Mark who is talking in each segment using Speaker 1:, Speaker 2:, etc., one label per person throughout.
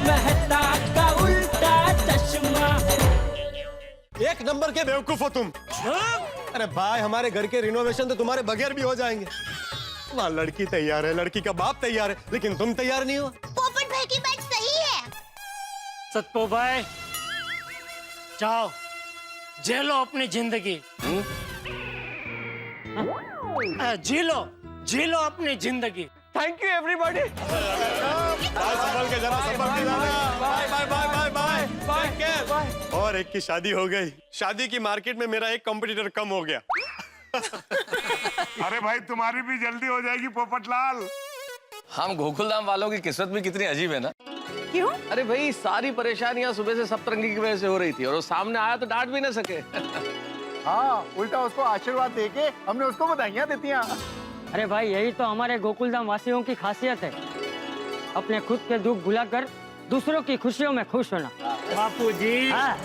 Speaker 1: मेहता का उल्टा चश्मा।
Speaker 2: एक नंबर के बेवकूफ हो तुम। अरे भाई, हमारे घर के रिनोवेशन तो तुम्हारे बगैर भी हो जाएंगे। वहाँ लड़की तैयार है, लड़की का बाप तैयार है, लेकिन तुम तैयार नहीं हो।
Speaker 3: पोपट भाई की बात सही है।
Speaker 4: सतपो भाई, जाओ जी लो अपनी जिंदगी। जी लो अपनी जिंदगी।
Speaker 2: Thank you everybody. संभल के जरा, संभल के जाना। Bye bye bye bye bye bye care. और एक की शादी हो गई। शादी की मार्केट में मेरा एक कंपटीटर कम हो गया।
Speaker 5: अरे भाई, तुम्हारी भी जल्दी हो जाएगी पोपटलाल।
Speaker 6: हम गोकुलधाम वालों की किस्मत भी कितनी अजीब है ना।
Speaker 3: क्यों?
Speaker 6: अरे भाई, सारी परेशानियां सुबह से सप्तरंगी की वजह से हो रही थी और वो सामने आया तो डांट भी ना सके।
Speaker 7: हाँ, उल्टा उसको आशीर्वाद देके हमने उसको बधाइयाँ देती हैं।
Speaker 4: अरे भाई, यही तो हमारे गोकुलधाम वासियों की खासियत है, अपने खुद के दुख भुलाकर दूसरों की खुशियों में खुश होना।
Speaker 1: बापूजी।
Speaker 4: हाँ।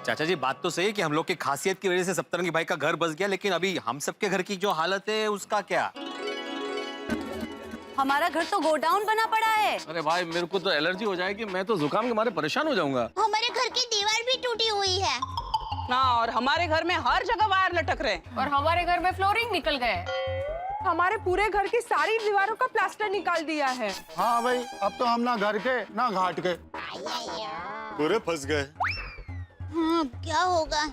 Speaker 8: चाचा जी, बात तो सही है कि हम लोग की खासियत की वजह से सप्तरंगी भाई का घर बस गया, लेकिन अभी हम सबके घर की जो हालत है उसका क्या?
Speaker 3: हमारा घर तो गोडाउन बना पड़ा है।
Speaker 6: अरे भाई, मेरे को तो एलर्जी हो जाएगी, मैं तो जुकाम के मारे परेशान हो जाऊंगा।
Speaker 3: हमारे घर की दीवार भी टूटी हुई है।
Speaker 9: ना, और हमारे घर में हर जगह वायर लटक रहे हैं।
Speaker 10: और हमारे घर में फ्लोरिंग निकल गए।
Speaker 9: हमारे पूरे घर की सारी दीवारों का प्लास्टर निकाल दिया है।
Speaker 7: हाँ भाई, अब तो हम ना घर के ना घाट के।
Speaker 2: पूरे फंस गए।
Speaker 3: हाँ, क्या होगा?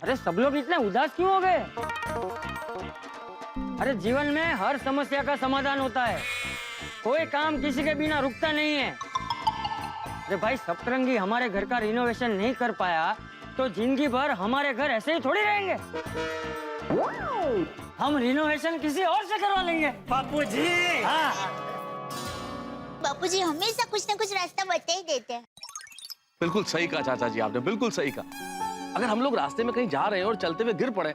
Speaker 4: अरे सब लोग इतने उदास क्यों हो गए? अरे जीवन में हर समस्या का समाधान होता है, कोई काम किसी के बिना रुकता नहीं है। अरे भाई, सप्तरंगी हमारे घर का रिनोवेशन नहीं कर पाया तो जिंदगी भर हमारे घर ऐसे ही थोड़ी रहेंगे। हम रिनोवेशन किसी और से करवा लेंगे।
Speaker 1: बापूजी।
Speaker 4: हाँ।
Speaker 3: बापूजी हमेशा कुछ न कुछ रास्ता बता ही देते हैं।
Speaker 6: बिल्कुल सही कहा चाचा जी, आपने बिल्कुल सही कहा। अगर हम लोग रास्ते में कहीं जा रहे हैं और चलते हुए गिर पड़े,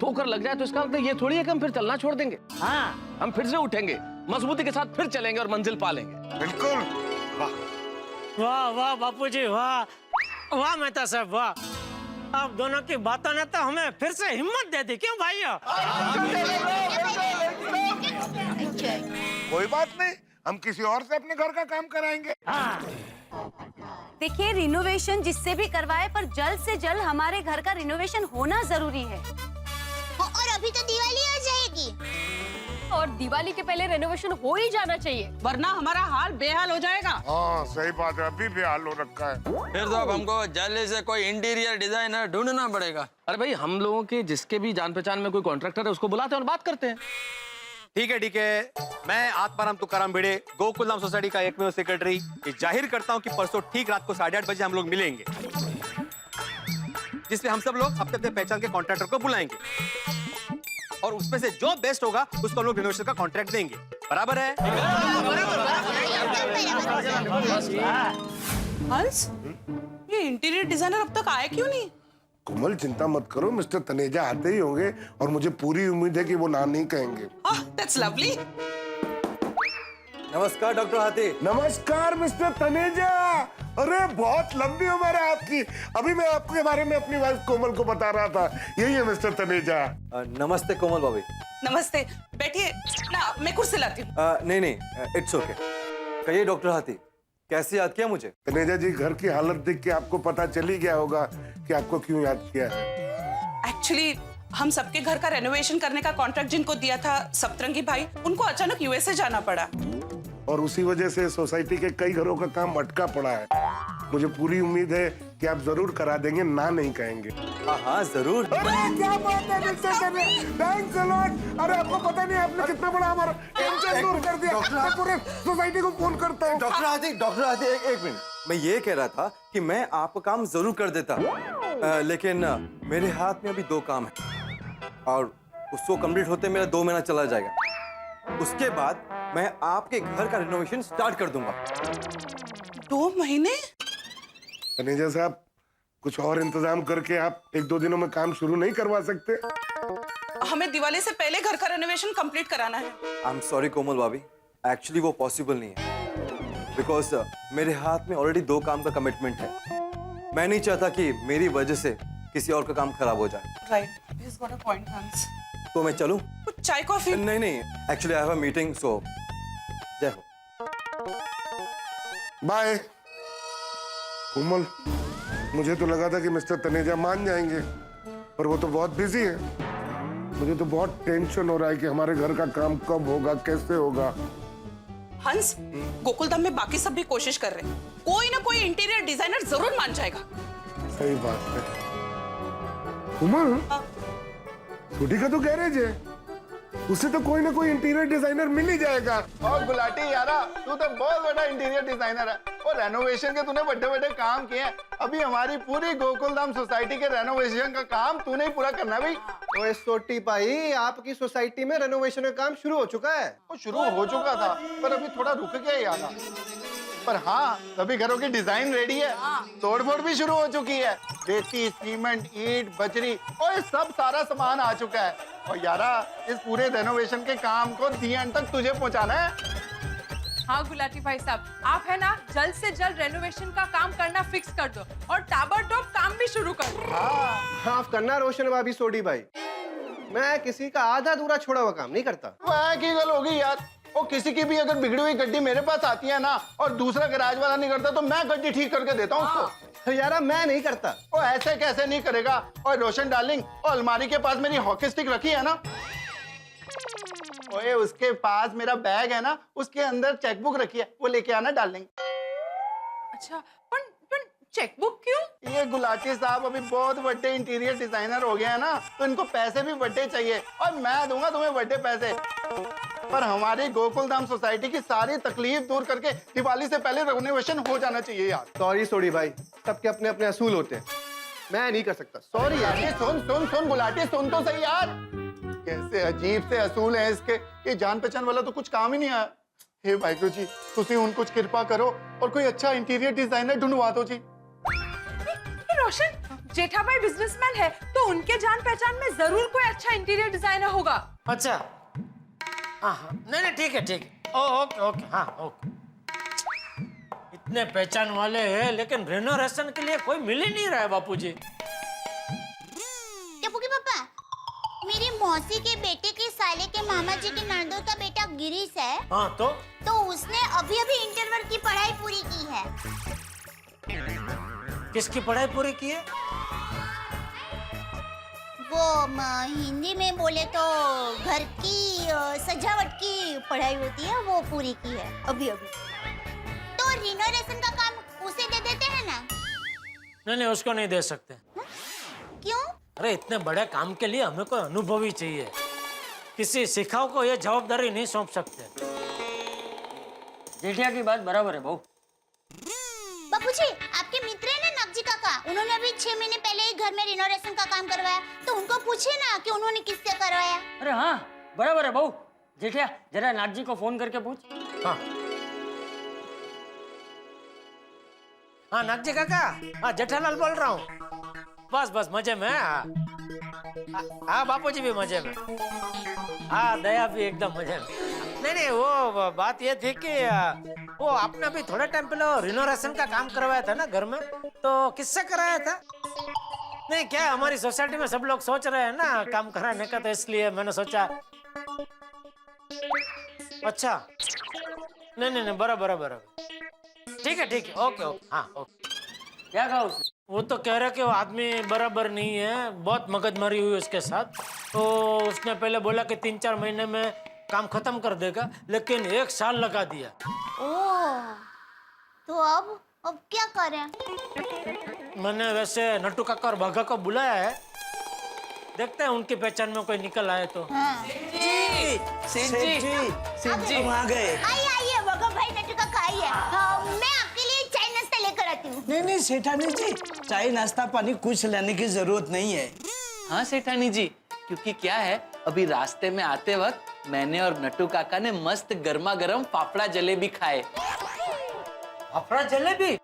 Speaker 6: ठोकर लग जाए, तो इसका मतलब ये थोड़ी है कि हम फिर चलना छोड़ देंगे।
Speaker 4: हाँ,
Speaker 6: हम फिर से उठेंगे, मजबूती के साथ फिर चलेंगे और मंजिल पा लेंगे।
Speaker 5: बिल्कुल।
Speaker 4: वाह वाह बापूजी, वाह वाह मेहता साहब, वाह। आप दोनों की बातों ने तो हमें फिर से हिम्मत दे दी। क्यों भाइयों?
Speaker 5: कोई बात नहीं, हम किसी और से अपने घर का काम कराएंगे।
Speaker 3: देखिए, रिनोवेशन जिससे भी करवाए, पर जल्द से जल्द हमारे घर का रिनोवेशन होना जरूरी है। और अभी तो दिवाली आ जाएगी।
Speaker 10: और दिवाली के पहले रेनोवेशन हो ही जाना चाहिए,
Speaker 9: वरना हमारा हाल बेहाल हो जाएगा।
Speaker 5: हाँ सही बात है, अभी भी हाल हो रखा है।
Speaker 6: फिर तो अब हमको जल्दी से कोई इंटीरियर डिजाइनर ढूंढना पड़ेगा। अरे भाई, हम लोगों के जिसके भी जान पहचान में कोई कॉन्ट्रैक्टर है, उसको बुलाते हैं और बात करते हैं।
Speaker 8: ठीक है। मैं आत्माराम तुकाराम भिड़े, गोकुलधाम सोसाइटी का एकमेव सेक्रेटरी, ये जाहिर करता हूँ कि परसों ठीक रात को 8:30 बजे हम लोग मिलेंगे, जिसमें हम सब लोग अपने अपने पहचान के कॉन्ट्रैक्टर को बुलाएंगे और उसमें से जो बेस्ट होगा उसको हम लोग रिनोवेशन का कॉन्ट्रैक्ट देंगे। बराबर है?
Speaker 9: हंस, ये इंटीरियर डिजाइनर अब तक आया क्यों नहीं?
Speaker 5: कोमल चिंता मत करो, मिस्टर तनेजा आते ही होंगे और मुझे पूरी उम्मीद है कि वो ना नहीं कहेंगे।
Speaker 9: That's lovely.
Speaker 8: नमस्कार डॉक्टर हाथी।
Speaker 5: नमस्कार मिस्टर तनेजा। अरे बहुत लंबी उम्र है आपकी। अभी मैं आपके बारे में अपनी वाइफ कोमल को बता रहा था। यही है मिस्टर तनेजा।
Speaker 8: नमस्ते कोमल भाभी।
Speaker 9: नमस्ते, बैठिए ना, मैं कुर्सी लाती हूँ।
Speaker 8: नहीं, इट्स ओके। कहिए डॉक्टर हाथी, कैसे याद किया मुझे?
Speaker 5: तनेजा जी, घर की हालत देख के आपको पता चल ही गया होगा कि आपको क्यों याद किया है।
Speaker 9: एक्चुअली हम सबके घर का रेनोवेशन करने का कॉन्ट्रैक्ट जिनको दिया था सप्तरंगी भाई, उनको अचानक यूएसए जाना पड़ा
Speaker 5: और उसी वजह से सोसाइटी के कई घरों का काम अटका पड़ा है। मुझे पूरी उम्मीद है कि आप जरूर करा देंगे, ना नहीं कहेंगे।
Speaker 8: हाँ जरूर।
Speaker 5: अरे क्या बात है mister Taneja, thanks a lot. अरे आपको पता नहीं आपने कितना बड़ा हमारा टेंशन दूर कर दिया। मैं पूरे सोसाइटी को फोन करता हूँ।
Speaker 8: डॉक्टर हाथी एक मिनट। मैं ये कह रहा था कि मैं आपका काम जरूर कर देता, लेकिन मेरे हाथ में अभी 2 काम है और उसको कंप्लीट होते मेरा 2 महीना चला जाएगा। उसके बाद मैं आपके घर का रिनोवेशन स्टार्ट कर दूंगा।
Speaker 9: 2 महीने?
Speaker 5: तनेजा साहब, कुछ और इंतजाम करके आप 1-2 दिनों में काम शुरू नहीं करवा सकते?
Speaker 9: हमें दिवाली से पहले घर का रेनोवेशन कंप्लीट कराना है।
Speaker 8: आई एम सॉरी कोमल भाभी, एक्चुअली वो पॉसिबल नहीं है, बिकॉज मेरे हाथ में ऑलरेडी 2 काम का कमिटमेंट है। मैं नहीं चाहता कि मेरी वजह से किसी और का काम खराब हो जाए।
Speaker 9: Right, he's got a point, Hans.
Speaker 8: तो मैं चलूं?
Speaker 9: कुछ चाय कॉफी?
Speaker 8: नहीं, actually I have a meeting, so जय हो।
Speaker 5: बाय। कोमल, मुझे तो लगा था कि मिस्टर तनेजा मान जाएंगे, पर वो तो बहुत बिजी है। मुझे तो बहुत टेंशन हो रहा है कि हमारे घर का काम कब होगा, कैसे होगा।
Speaker 9: हंस, गोकुलधाम में बाकी सब भी कोशिश कर रहे हैं, कोई ना कोई इंटीरियर डिजाइनर जरूर मान जाएगा।
Speaker 5: सही बात है। कोमल, छोटी का तो गैरेज है, उसे तो कोई ना कोई इंटीरियर डिजाइनर मिल ही जाएगा।
Speaker 7: और गुलाटी यारा, तू तो बहुत बड़ा इंटीरियर डिजाइनर है और रेनोवेशन के तूने बड़े बड़े काम किए हैं। अभी हमारी पूरी गोकुलधाम सोसाइटी के रेनोवेशन का काम तूने ही पूरा करना है भाई।
Speaker 11: ओए सोटी भाई, आपकी सोसाइटी में रेनोवेशन का काम शुरू हो चुका है।
Speaker 7: वो शुरू हो चुका था पर अभी थोड़ा रुक गया यारा। पर हाँ, सभी घरों की डिजाइन रेडी है, तोड़फोड़ भी शुरू हो चुकी है। रेती, सीमेंट, ईंट, बजरी और सब सारा सामान आ चुका है। और यारा, इस पूरे रेनोवेशन के काम को दी एंड तक तुझे पहुंचाना है।
Speaker 10: हाँ गुलाटी भाई साहब, आप है ना जल्द से जल्द रेनोवेशन का काम करना फिक्स कर दो और ताबड़तोड़ काम भी शुरू कर दो।
Speaker 11: माफ करना रोशन भाभी, सोडी भाई, मैं किसी का आधा अधूरा छोड़ा हुआ काम नहीं करता।
Speaker 7: वह की गल होगी यार। वो किसी की भी अगर बिगड़ी हुई गड्डी मेरे पास आती है ना और दूसरा गैराज वाला नहीं करता तो मैं गड्डी ठीक करके देता हूँ उसको।
Speaker 11: तो यारा मैं नहीं करता।
Speaker 7: वो ऐसे कैसे नहीं करेगा। और रोशन डार्लिंग, और अलमारी के पास मेरी हॉकी स्टिक रखी है ना, ओए उसके पास मेरा बैग है ना, उसके अंदर चेकबुक रखी है, वो लेके आना डार्लिंग।
Speaker 10: अच्छा, पर चेकबुक क्यों?
Speaker 7: ये गुलाटी साहब अभी बहुत बड़े इंटीरियर डिजाइनर हो गए हैं ना, तो इनको पैसे भी बड़े चाहिए और मैं दूंगा तुम्हें बड़े पैसे। पर हमारी गोकुलधाम सोसाइटी की सारी तकलीफ दूर करके दिवाली से पहले रेनोवेशन हो जाना चाहिए यार।
Speaker 11: सॉरी सोडी भाई, सबके अपने अपने असूल होते हैं, मैं नहीं कर सकता। सॉरी यार।
Speaker 7: ये सुन सुन सुन गुलाटी, सुन तो सही यार। कैसे अजीब से असूल हैं इसके। ये जान पहचान वाला तो कुछ काम ही नहीं आया। हे वाहिगुरु जी, तुसी उन कुछ कृपा करो और कोई अच्छा इंटीरियर डिजाइनर ढूंढवा दो जी।
Speaker 10: रोशन, जेठाभाई बिजनेसमैन है तो उनके जान पहचान में जरूर कोई अच्छा इंटीरियर डिजाइनर होगा।
Speaker 1: अच्छा, हाँ हाँ, नहीं ठीक है ठीक है। ओके ओके, हाँ ओके। इतने पहचान वाले हैं लेकिन रेनोवेशन के लिए कोई मिल ही नहीं रहा है बापूजी।
Speaker 3: टप्पू के पापा, मेरी मौसी के बेटे के साले के मामा जी के नंदों का बेटा गिरीश है।
Speaker 1: हाँ
Speaker 3: तो उसने अभी अभी इंटरवल की पढ़ाई पूरी की है।
Speaker 1: किसकी पढ़ाई पूरी की है?
Speaker 3: वो हिंदी में बोले तो घर की सजावट की पढ़ाई होती है, वो पूरी की है अभी अभी। तो रिनोवेशन का काम उसे दे देते हैं ना?
Speaker 1: नहीं उसको नहीं दे सकते।
Speaker 3: क्यों?
Speaker 1: अरे इतने बड़े काम के लिए हमें कोई अनुभवी चाहिए। किसी सिखाओ को ये जवाबदारी नहीं सौंप सकते।
Speaker 4: जेठिया की बात बराबर है बहू।
Speaker 3: बापूजी, आपके मित्र है ना नकजी काका, उन्होंने अभी 6 महीने पहले ही घर में रिनोवेशन का काम करवाया, तो उनको पूछे ना कि उन्होंने किससे करवाया।
Speaker 4: अरे हाँ बराबर है बहू। जेठिया जरा नाथ जी को फोन करके पूछ।
Speaker 1: हाँ हाँ नाथ जी काका, हाँ जेठालाल बोल रहा हूँ। बस मजे में। हाँ बापूजी भी मजे में। हाँ दया भी एकदम मजे में। नहीं वो बात ये थी कि वो आपने अभी थोड़े टाइम पहले रिनोवेशन का काम करवाया था ना घर में, तो किससे कराया था? नहीं क्या हमारी सोसाइटी में सब लोग सोच रहे हैं ना काम कराने का, तो इसलिए मैंने सोचा। अच्छा नहीं बराबर ठीक है ओके हाँ ओके।
Speaker 4: क्या कहा उसने?
Speaker 1: वो तो कह रहा कि वो आदमी बराबर नहीं है, बहुत मगजमारी हुई उसके साथ। तो उसने पहले बोला कि 3-4 महीने में काम खत्म कर देगा, लेकिन 1 साल लगा दिया।
Speaker 3: ओह, तो अब क्या करें?
Speaker 1: मैंने वैसे नट्टू काका और भागा को बुलाया है, देखते हैं उनकी पहचान में कोई निकल आए तो।
Speaker 3: हाँ।
Speaker 1: सेठ जी
Speaker 3: आ गए। आइए भगो भाई, नट्टू काका आइए। मैं आपके लिए चाय नाश्ता लेकर आती हूँ।
Speaker 12: नहीं सेठानी जी, चाय नाश्ता पानी कुछ लाने की जरूरत नहीं है।
Speaker 13: हाँ सेठानी जी, क्योंकि क्या है अभी रास्ते में आते वक्त मैंने और नट्टू काका ने मस्त गर्मा गर्म फाफड़ा जलेबी खाए।
Speaker 1: फाफड़ा जलेबी?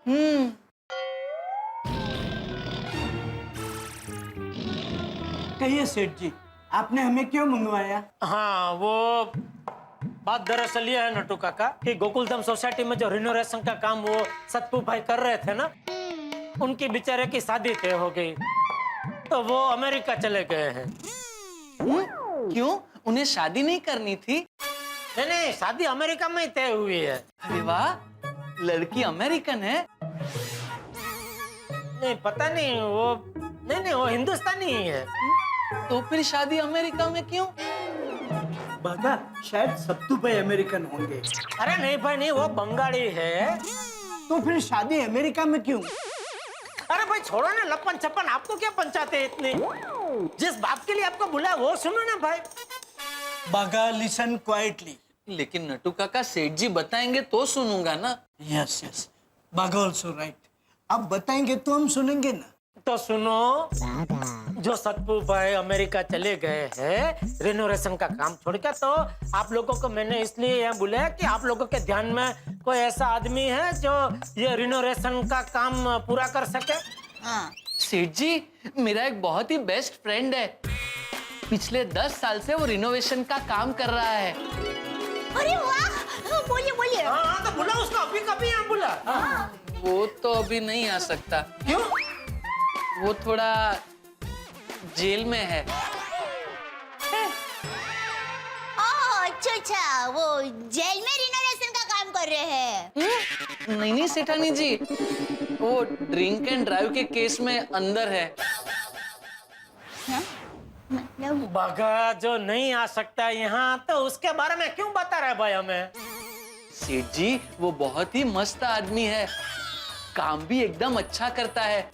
Speaker 12: कहिए सेठ जी, आपने हमें क्यों मंगवाया?
Speaker 1: हाँ वो बात दरअसल ये है नट्टू काका कि गोकुलधाम सोसाइटी में जो रिनोवेशन का काम वो सतपू भाई कर रहे थे ना, उनकी बेचारे की शादी तय हो गई, तो वो अमेरिका चले गए हैं।
Speaker 13: क्यों, उन्हें शादी नहीं करनी थी?
Speaker 1: नहीं शादी अमेरिका में ही तय हुई है।
Speaker 13: अरे वाह, लड़की अमेरिकन है?
Speaker 1: नहीं पता नहीं, वो नहीं वो हिंदुस्तानी ही है।
Speaker 13: तो फिर शादी अमेरिका में क्यों?
Speaker 12: बागा शायद सत्तू भाई अमेरिकन होंगे।
Speaker 1: अरे नहीं भाई नहीं, वो बंगाली है।
Speaker 12: तो फिर शादी अमेरिका में क्यों?
Speaker 1: अरे भाई छोड़ो ना लपन छप्पन, आपको क्या पंचायत है इतनी? जिस बात के लिए आपको बुलाया वो सुनो ना भाई।
Speaker 12: बागा लिसन क्वाइटली।
Speaker 13: लेकिन नटू काका सेठ जी बताएंगे तो सुनूंगा ना।
Speaker 12: यस यस, बागा ऑल्सो राइट। अब बताएंगे तो हम सुनेंगे ना।
Speaker 1: तो सुनो, जो सतपू भाई अमेरिका चले गए हैं रिनोवेशन का काम छोड़कर, तो आप लोगों को मैंने इसलिए यहाँ बुलाया कि आप लोगों के ध्यान में कोई ऐसा आदमी है जो ये रिनोवेशन का काम पूरा कर सके।
Speaker 3: हाँ।
Speaker 13: सेठ जी, मेरा एक बहुत ही बेस्ट फ्रेंड है। पिछले 10 साल से वो रिनोवेशन का काम कर रहा है।
Speaker 3: अरे वाह, बोलिए बोलिए।
Speaker 1: हाँ तो बुला उसको, अभी कभी यहाँ बुला।
Speaker 13: वो तो अभी नहीं आ सकता।
Speaker 1: क्यों?
Speaker 13: वो थोड़ा जेल में है।
Speaker 3: अच्छा, वो जेल में रिनोवेशन का काम कर रहे हैं।
Speaker 13: नहीं सेठानी जी, वो ड्रिंक एंड ड्राइव के केस में अंदर है।
Speaker 3: मतलब
Speaker 1: बागा जो नहीं आ सकता यहाँ, तो उसके बारे में क्यों बता रहे भाई हमें?
Speaker 13: सेठ जी, वो बहुत ही मस्त आदमी है, काम भी एकदम अच्छा करता है।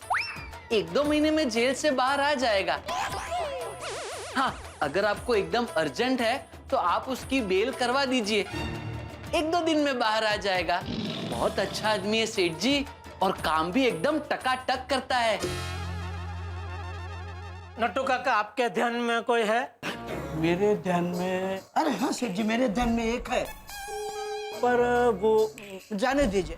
Speaker 13: 1-2 महीने में जेल से बाहर आ जाएगा। हाँ, अगर आपको एकदम अर्जेंट है तो आप उसकी बेल करवा दीजिए, 1-2 दिन में बाहर आ जाएगा। बहुत अच्छा आदमी है सेठ जी, और काम भी एकदम टकाटक करता है।
Speaker 1: नट्टू काका, आपके ध्यान में कोई है?
Speaker 12: मेरे ध्यान में, अरे हाँ सेठ जी, मेरे ध्यान में एक है, पर वो जाने दीजिए।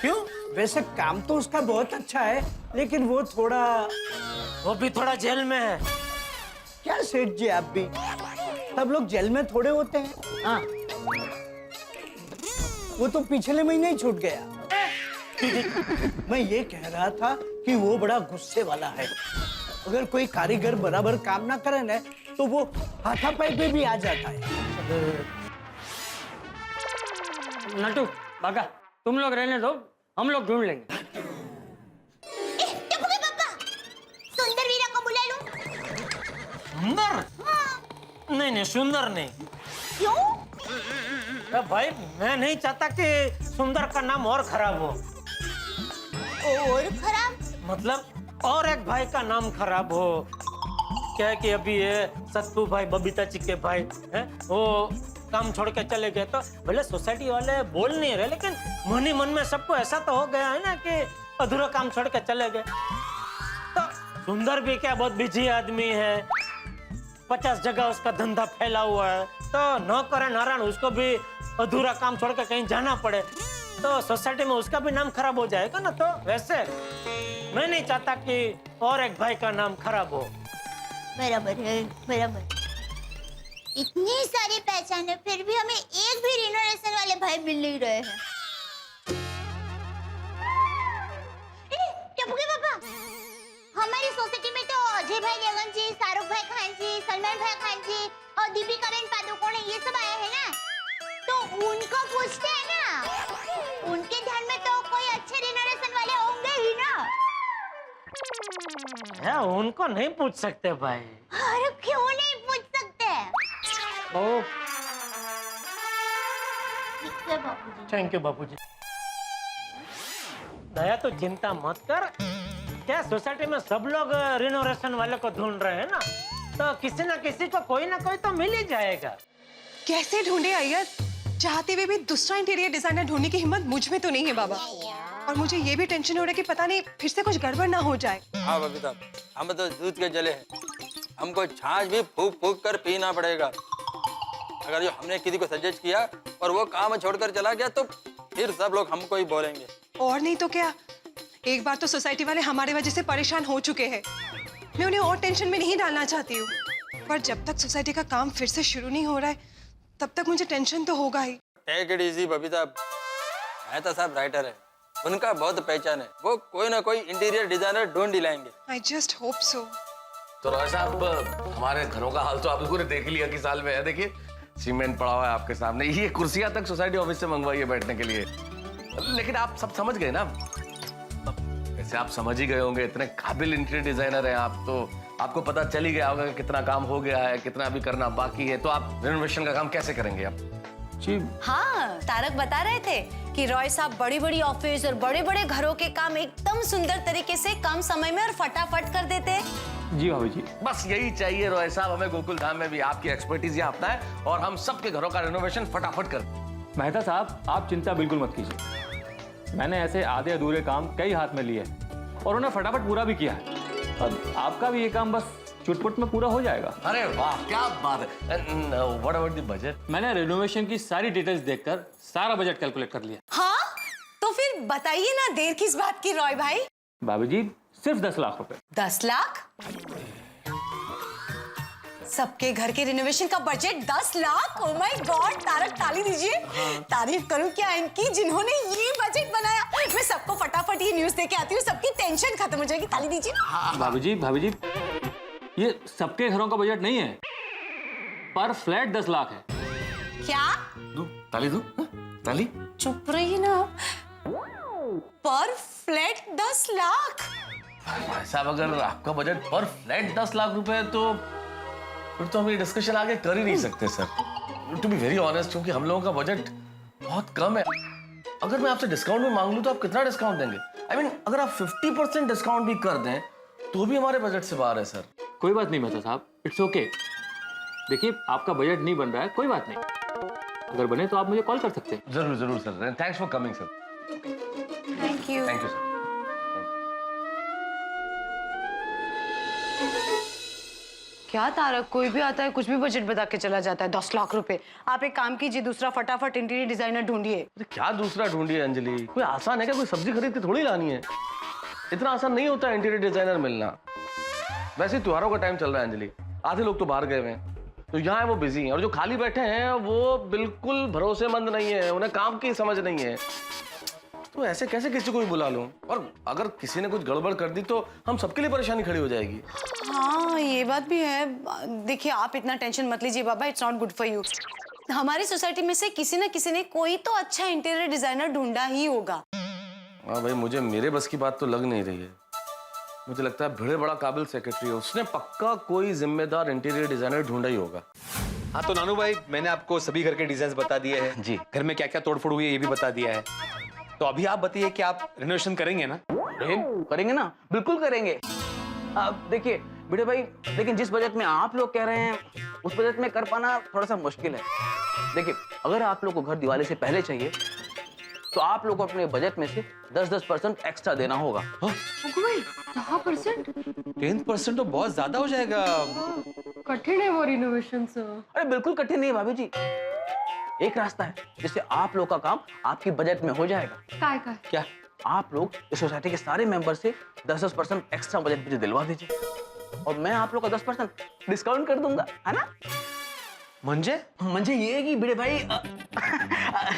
Speaker 1: क्यों?
Speaker 12: वैसे काम तो उसका बहुत अच्छा है, लेकिन वो
Speaker 1: भी थोड़ा जेल में है।
Speaker 12: क्या सेठ जी, आप भी सब लोग जेल में थोड़े होते हैं। हाँ, वो तो पिछले महीने ही छूट गया। मैं ये कह रहा था कि वो बड़ा गुस्से वाला है। अगर कोई कारीगर बराबर काम ना करे ना, तो वो हाथापाई पे भी आ जाता है।
Speaker 4: नटू बागा, तुम लोग रहने दो, हम लोग ढूंढ लेंगे।
Speaker 3: सुंदर वीरा को बुला लूं?
Speaker 1: सुंदर? नहीं सुंदर नहीं।
Speaker 3: क्यों?
Speaker 1: भाई मैं नहीं चाहता कि सुंदर का नाम और खराब हो।
Speaker 3: और खराब?
Speaker 1: मतलब और एक भाई का नाम खराब हो। क्या है कि अभी ये सतपू भाई, बबीता जी के भाई हैं, वो काम छोड़ के चले गए, तो भले सोसाइटी वाले बोल नहीं रहे, लेकिन मन ही मन में सबको ऐसा तो हो गया है ना कि अधूरा काम छोड़ के चले गए। तो सुंदर भी क्या बहुत बिजी आदमी है, 50 जगह उसका धंधा फैला हुआ है, तो न करे नारायण उसको भी अधूरा काम छोड़ के कहीं जाना पड़े, तो सोसाइटी में उसका भी नाम खराब हो जाएगा ना। तो वैसे मैं नहीं चाहता कि और एक भाई का नाम खराब हो।
Speaker 3: बराबर है, बराबर। इतनी सारी पहचान है, फिर भी हमें एक भी रिनोवेशन वाले भाई मिल नहीं रहे हैं। टप्पू के पापा, हमारी सोसाइटी में तो अजय भाई देवगन जी, शाहरुख भाई खान जी, सलमान भाई खान जी और दीपिका बेन पादुकोण ये सब आए हैं ना, तो उनको पूछते हैं ना, उनके ध्यान में तो कोई अच्छे रिनोवेशन वाले होंगे ही ना।
Speaker 1: उनको नहीं पूछ सकते भाई।
Speaker 3: अरे क्यों नहीं पूछ सकते?
Speaker 1: थैंक यू बापूजी। दया तो चिंता मत कर, क्या सोसाइटी में सब लोग रिनोवेशन वाले को ढूंढ रहे हैं ना, तो किसी ना किसी को कोई ना कोई तो मिल ही जाएगा।
Speaker 10: कैसे ढूंढे अय्यर? चाहते हुए भी दूसरा इंटीरियर डिजाइनर ढूंढने की हिम्मत मुझ में तो नहीं है बाबा। और मुझे ये भी टेंशन हो रहा है कि पता नहीं फिर से कुछ गड़बड़ ना हो जाए।
Speaker 14: हाँ बबीता, हम तो दूध के जले हैं, हमको छाछ भी फूक फूक कर पीना पड़ेगा। अगर जो हमने किसी को सजेस्ट किया और वो काम छोड़कर चला गया, तो फिर सब लोग हमको ही बोलेंगे।
Speaker 10: और नहीं तो क्या, एक बार तो सोसाइटी वाले हमारे वजह से परेशान हो चुके हैं। मैं उन्हें और टेंशन में नहीं डालना चाहती हूँ, पर जब तक सोसाइटी का काम फिर से शुरू नहीं हो रहा है, तब तक मुझे टेंशन तो होगा ही।
Speaker 14: Take it easy Babita, Mehta साहब राइटर है, उनका बहुत पहचान है, वो कोई ना कोई इंटीरियर डिजाइनर ढूंढ ही लाएंगे।
Speaker 10: I just hope so.
Speaker 6: तो राय साहब, हमारे घरों का हाल तो आप लोगों ने देख लिया कि साल में है। देखिए सीमेंट पड़ा हुआ है आपके सामने, ये कुर्सियां तक सोसाइटी ऑफिस से मंगवाई है बैठने के लिए। लेकिन आप सब समझ गए ना? वैसे आप समझ ही गए होंगे, इतने काबिल इंटीरियर डिजाइनर हैं आप, तो आपको पता चल ही गया होगा कि कितना काम हो गया है, कितना अभी करना बाकी है। तो आप रेनोवेशन का काम कैसे करेंगे आप?
Speaker 1: जी
Speaker 15: हाँ, तारक बता रहे थे कि रॉय साहब बड़ी बड़ी ऑफिस और बड़े बड़े घरों के काम एकदम सुंदर तरीके से कम समय में और फटाफट कर देते हैं।
Speaker 1: जी भाभी जी।
Speaker 6: बस यही चाहिए रॉय साहब, हमें गोकुल धाम में भी आपकी एक्सपर्टीज यहाँ अपना है और हम सबके घरों का रेनोवेशन फटाफट कर।
Speaker 1: मेहता साहब, आप चिंता बिल्कुल मत कीजिए। मैंने ऐसे आधे अधूरे काम कई हाथ में लिए और उन्हें फटाफट पूरा भी किया है। अब आपका भी ये काम बस चुटपुट में पूरा हो जाएगा।
Speaker 6: अरे वाह, क्या बात है। What about the budget?
Speaker 1: मैंने रेनोवेशन की सारी डिटेल्स देखकर सारा बजट कैलकुलेट कर लिया।
Speaker 15: हाँ, तो फिर बताइए ना, देर किस बात की रॉय भाई?
Speaker 1: भाभी जी, सिर्फ 10 लाख रुपए।
Speaker 15: 10 लाख? सबके घर के रिनोवेशन का budget 10 lakh? Oh my God! Tarak, ताली दीजिए। तारीफ करूं क्या इनकी, जिन्होंने ये बजट बनाया। मैं सबको फटाफट ये न्यूज़ देके आती हूँ, सबकी टेंशन खत्म हो जाएगी। ताली दीजिए।
Speaker 1: भाभी जी, ये सबके घरों का बजट नहीं है, पर फ्लैट 10 लाख है।
Speaker 15: क्या?
Speaker 6: दो ताली, दो ताली।
Speaker 15: चुप रही ना। पर फ्लैट 10 लाख?
Speaker 6: भाई साहब, अगर आपका बजट पर फ्लैट 10 लाख रुपए है तो फिर तो हम ये डिस्कशन आगे कर ही नहीं सकते sir. To be very honest, क्योंकि हम लोगों का बजट बहुत कम है। अगर मैं आपसे डिस्काउंट भी मांग लूं तो आप कितना डिस्काउंट देंगे? I mean, अगर आप 50% डिस्काउंट भी कर दें तो भी हमारे बजट से बाहर है सर।
Speaker 1: कोई बात नहीं मेहता साहब, इट्स ओके। देखिए, आपका बजट नहीं बन रहा है, कोई बात नहीं। अगर बने तो आप मुझे कॉल कर सकते हैं।
Speaker 6: जरूर जरूर sir, thanks for coming sir.
Speaker 15: Thank you.
Speaker 6: Thank you sir.
Speaker 15: क्या तारक, कोई भी आता है कुछ भी बजट बता के चला जाता है। 10 लाख रुपए। आप एक काम कीजिए, दूसरा फटाफट इंटीरियर डिजाइनर ढूंढिए।
Speaker 6: अरे क्या दूसरा ढूंढिए अंजलि? कोई आसान है क्या? कोई सब्जी खरीद के थोड़ी लानी है। इतना आसान नहीं होता इंटीरियर डिजाइनर मिलना। वैसे त्योहारों का टाइम चल रहा है अंजलि, आधे लोग तो बाहर गए हुए हैं, तो यहाँ है वो बिजी हैं, और जो खाली बैठे हैं वो बिल्कुल भरोसेमंद नहीं है, उन्हें काम की समझ नहीं है। तो ऐसे कैसे किसी को भी बुला लूं? और अगर किसी ने कुछ गड़बड़ कर दी तो हम सबके लिए परेशानी खड़ी हो जाएगी।
Speaker 15: हाँ, ये बात भी है। देखिए, आप इतना टेंशन मत लीजिए बाबा, it's not good for you. हमारी सोसाइटी में से किसी न किसी ने कोई तो अच्छा इंटीरियर डिजाइनर ढूंढा ही होगा।
Speaker 6: हाँ भाई, मुझे मेरे बस की बात तो लग नहीं रही है। मुझे लगता है भिड़े बड़ा काबिल सेक्रेटरी है, उसने पक्का कोई जिम्मेदार इंटीरियर डिजाइनर ढूंढा ही होगा।
Speaker 16: हाँ तो नानू भाई, मैंने आपको सभी घर के डिजाइन बता दिए हैं
Speaker 6: जी।
Speaker 16: घर में क्या क्या तोड़फोड़ हुई है ये भी बता दिया है। तो अभी आप बताइए कि आप रिनोवेशन करेंगे ना?
Speaker 13: करेंगे ना, बिल्कुल करेंगे। अब देखिए भिड़े भाई, लेकिन जिस बजट में आप लोग कह रहे हैं उस बजट में कर पाना थोड़ा सा मुश्किल है। देखिए, अगर आप लोग को घर दिवाली से पहले चाहिए तो आप लोग को अपने बजट में से 10% एक्स्ट्रा देना होगा।
Speaker 16: 10% तो बहुत ज्यादा हो जाएगा।
Speaker 15: कठिन है वो रिनोवेशन सर।
Speaker 13: अरे बिल्कुल कठिन नहीं है भाभी जी, एक रास्ता है जिससे आप लोग का काम आपके बजट में हो जाएगा। क्या? आप लोग इस सोसाइटी के सारे मेंबर से 10% एक्स्ट्रा बजट मुझे दिलवा दीजिए और मैं आप लोग का 10% डिस्काउंट कर दूंगा, है ना? मंजे ये है कि भिड़े भाई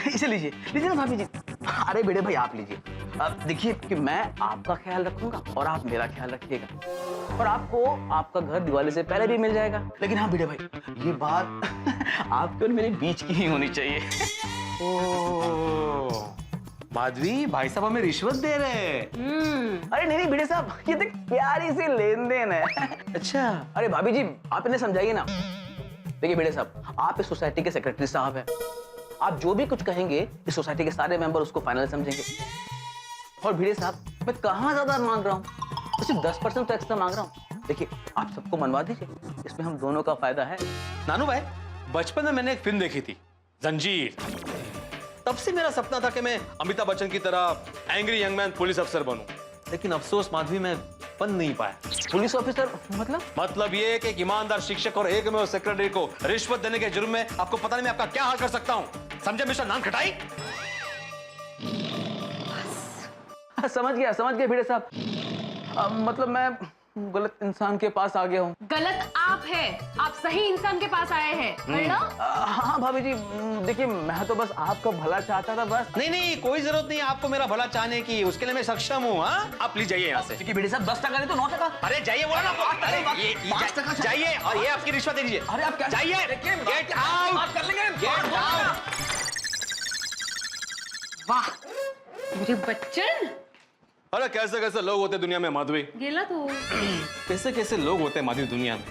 Speaker 13: इसे लीजिए ना भाभी जी। अरे भिड़े भाई आप लीजिए। देखिए कि मैं आपका ख्याल रखूंगा और आप मेरा ख्याल रखिएगा, और आपको आपका घर दिवाली से पहले भी मिल जाएगा। लेकिन हाँ भिड़े भाई, ये बात आपके और मेरे बीच की ही होनी चाहिए।
Speaker 16: माधवी, भाई साहब हमें रिश्वत दे रहे हैं।
Speaker 13: अरे नहीं भिड़े साहब, ये तो प्यारी सी लेन देन है।
Speaker 16: अच्छा।
Speaker 13: अरे भाभी जी, आप इन्हें समझाइए ना। देखिए भिड़े साहब, आप इस सोसाइटी के सेक्रेटरी साहब हैं। आप जो भी कुछ कहेंगे इस सोसाइटी के सारे मेंबर उसको फाइनल समझेंगे। और भिड़े साहब, मैं कहाँ ज्यादा मांग रहा हूँ, तो सिर्फ 10% तो एक्स्ट्रा मांग रहा हूँ। देखिए, आप सबको मनवा दीजिए, इसमें हम दोनों का फायदा है।
Speaker 16: नानू भाई, बचपन में मैंने एक फिल्म देखी थी, जंजीर। तब से मेरा सपना था कि मैं अमिताभ बच्चन की तरह एंग्री यंग मैन पुलिस अफसर बनूं, लेकिन अफसोस माधवी मैं बन नहीं पाया।
Speaker 13: पुलिस ऑफिसर
Speaker 16: मतलब ये कि एक ईमानदार शिक्षक और एक में सेक्रेटरी को रिश्वत देने के जुर्म में आपको पता नहीं मैं आपका क्या हाल कर सकता हूं। समझे मिस्टर नान खटाई?
Speaker 13: समझ गया भिड़े साहब। मतलब मैं गलत इंसान के पास आ गया हूँ।
Speaker 15: गलत आप है, आप सही इंसान के पास आए हैं।
Speaker 13: हाँ भाभी जी, देखिए मैं तो बस आपका भला चाहता था बस।
Speaker 16: नहीं, कोई जरूरत नहीं है आपको मेरा भला चाहने की, उसके लिए मैं सक्षम हूँ। आप प्लीज जाइए यहाँ से।
Speaker 13: क्योंकि भिड़े साहब 10% नहीं तो 9%।
Speaker 16: अरे जाइए, बोला ना, जाइए और ये आपकी रिश्वत दे दीजिए।
Speaker 13: अरे आप क्या
Speaker 16: जाइए, गेट आउट
Speaker 13: कर लेंगे।
Speaker 16: Get out.
Speaker 15: वाह,
Speaker 17: मेरे बच्चन
Speaker 16: अरे कैसे कैसे लोग होते दुनिया में माधवी,
Speaker 17: गेला तो
Speaker 16: कैसे कैसे लोग होते हैं माधवी दुनिया में।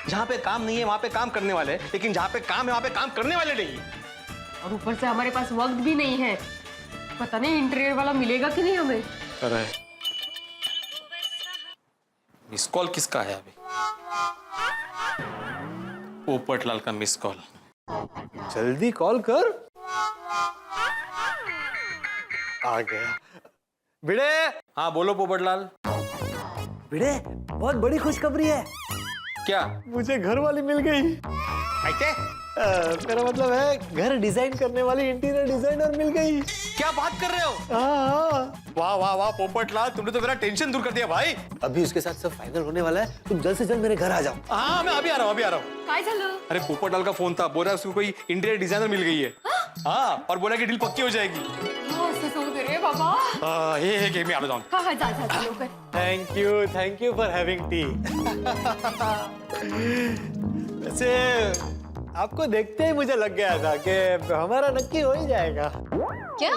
Speaker 16: जहाँ पे काम नहीं है वहाँ पे काम करने वाले, लेकिन जहाँ पे काम है वहाँ पे काम करने वाले नहीं है।
Speaker 17: और ऊपर से हमारे पास वक्त भी नहीं है। पता नहीं इंटीरियर वाला मिलेगा कि नहीं हमें।
Speaker 16: अरे मिस कॉल किसका है अभी? पोपटलाल का मिस कॉल।
Speaker 11: जल्दी कॉल कर। आ गया। भिड़े।
Speaker 16: हाँ बोलो पोपटलाल।
Speaker 12: भिड़े, बहुत बड़ी खुशखबरी है।
Speaker 16: क्या?
Speaker 11: मुझे घर वाली मिल गई।
Speaker 16: क्या?
Speaker 11: मेरा मतलब है घर डिजाइन करने वाली इंटीरियर डिजाइनर मिल गई।
Speaker 16: क्या बात कर रहे हो?
Speaker 11: हाँ।
Speaker 16: वाह वाह वाह पोपटलाल, तुमने तो मेरा टेंशन दूर कर दिया भाई।
Speaker 12: अभी उसके साथ सब फाइनल होने वाला है, तुम जल्द से जल्द मेरे घर आ जाओ।
Speaker 16: हाँ मैं अभी आ रहा हूँ।
Speaker 17: काय झालं?
Speaker 16: अरे पोपटलाल का फोन था, बोल रहा है उसको कोई इंटीरियर डिजाइनर मिल गई है। हाँ और बोला कि डील पक्की हो जाएगी।
Speaker 17: असं सांगू दे रे बाबा।
Speaker 16: हे मी आलो जाऊन।
Speaker 17: हाँ हाँ जा लवकर।
Speaker 11: Thank you for having T. वैसे आपको देखते ही मुझे लग गया था कि हमारा नक्की हो ही जाएगा।
Speaker 17: क्या?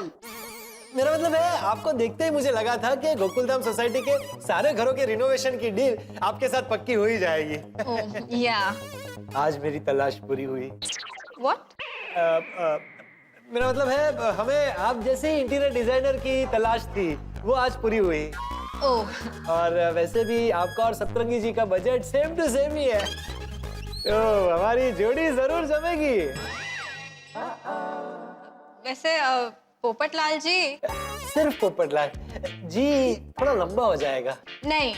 Speaker 11: मेरा मतलब है आपको देखते ही मुझे लगा था कि गोकुलधाम सोसाइटी के सारे घरों के रिनोवेशन की डील आपके साथ पक्की हो ही जाएगी।
Speaker 17: या
Speaker 11: आज मेरी तलाश पूरी हुई।
Speaker 17: व्हाट?
Speaker 11: मेरा मतलब है हमें आप जैसे इंटीरियर डिजाइनर की तलाश थी, वो आज पूरी हुई।
Speaker 17: ओह।
Speaker 11: और वैसे भी आपका और सतरंगी जी का बजट सेम टू सेम ही है, तो हमारी जोड़ी जरूर जमेगी।
Speaker 15: वैसे पोपटलाल जी।
Speaker 11: सिर्फ पोपटलाल जी थोड़ा लंबा हो जाएगा।
Speaker 15: नहीं,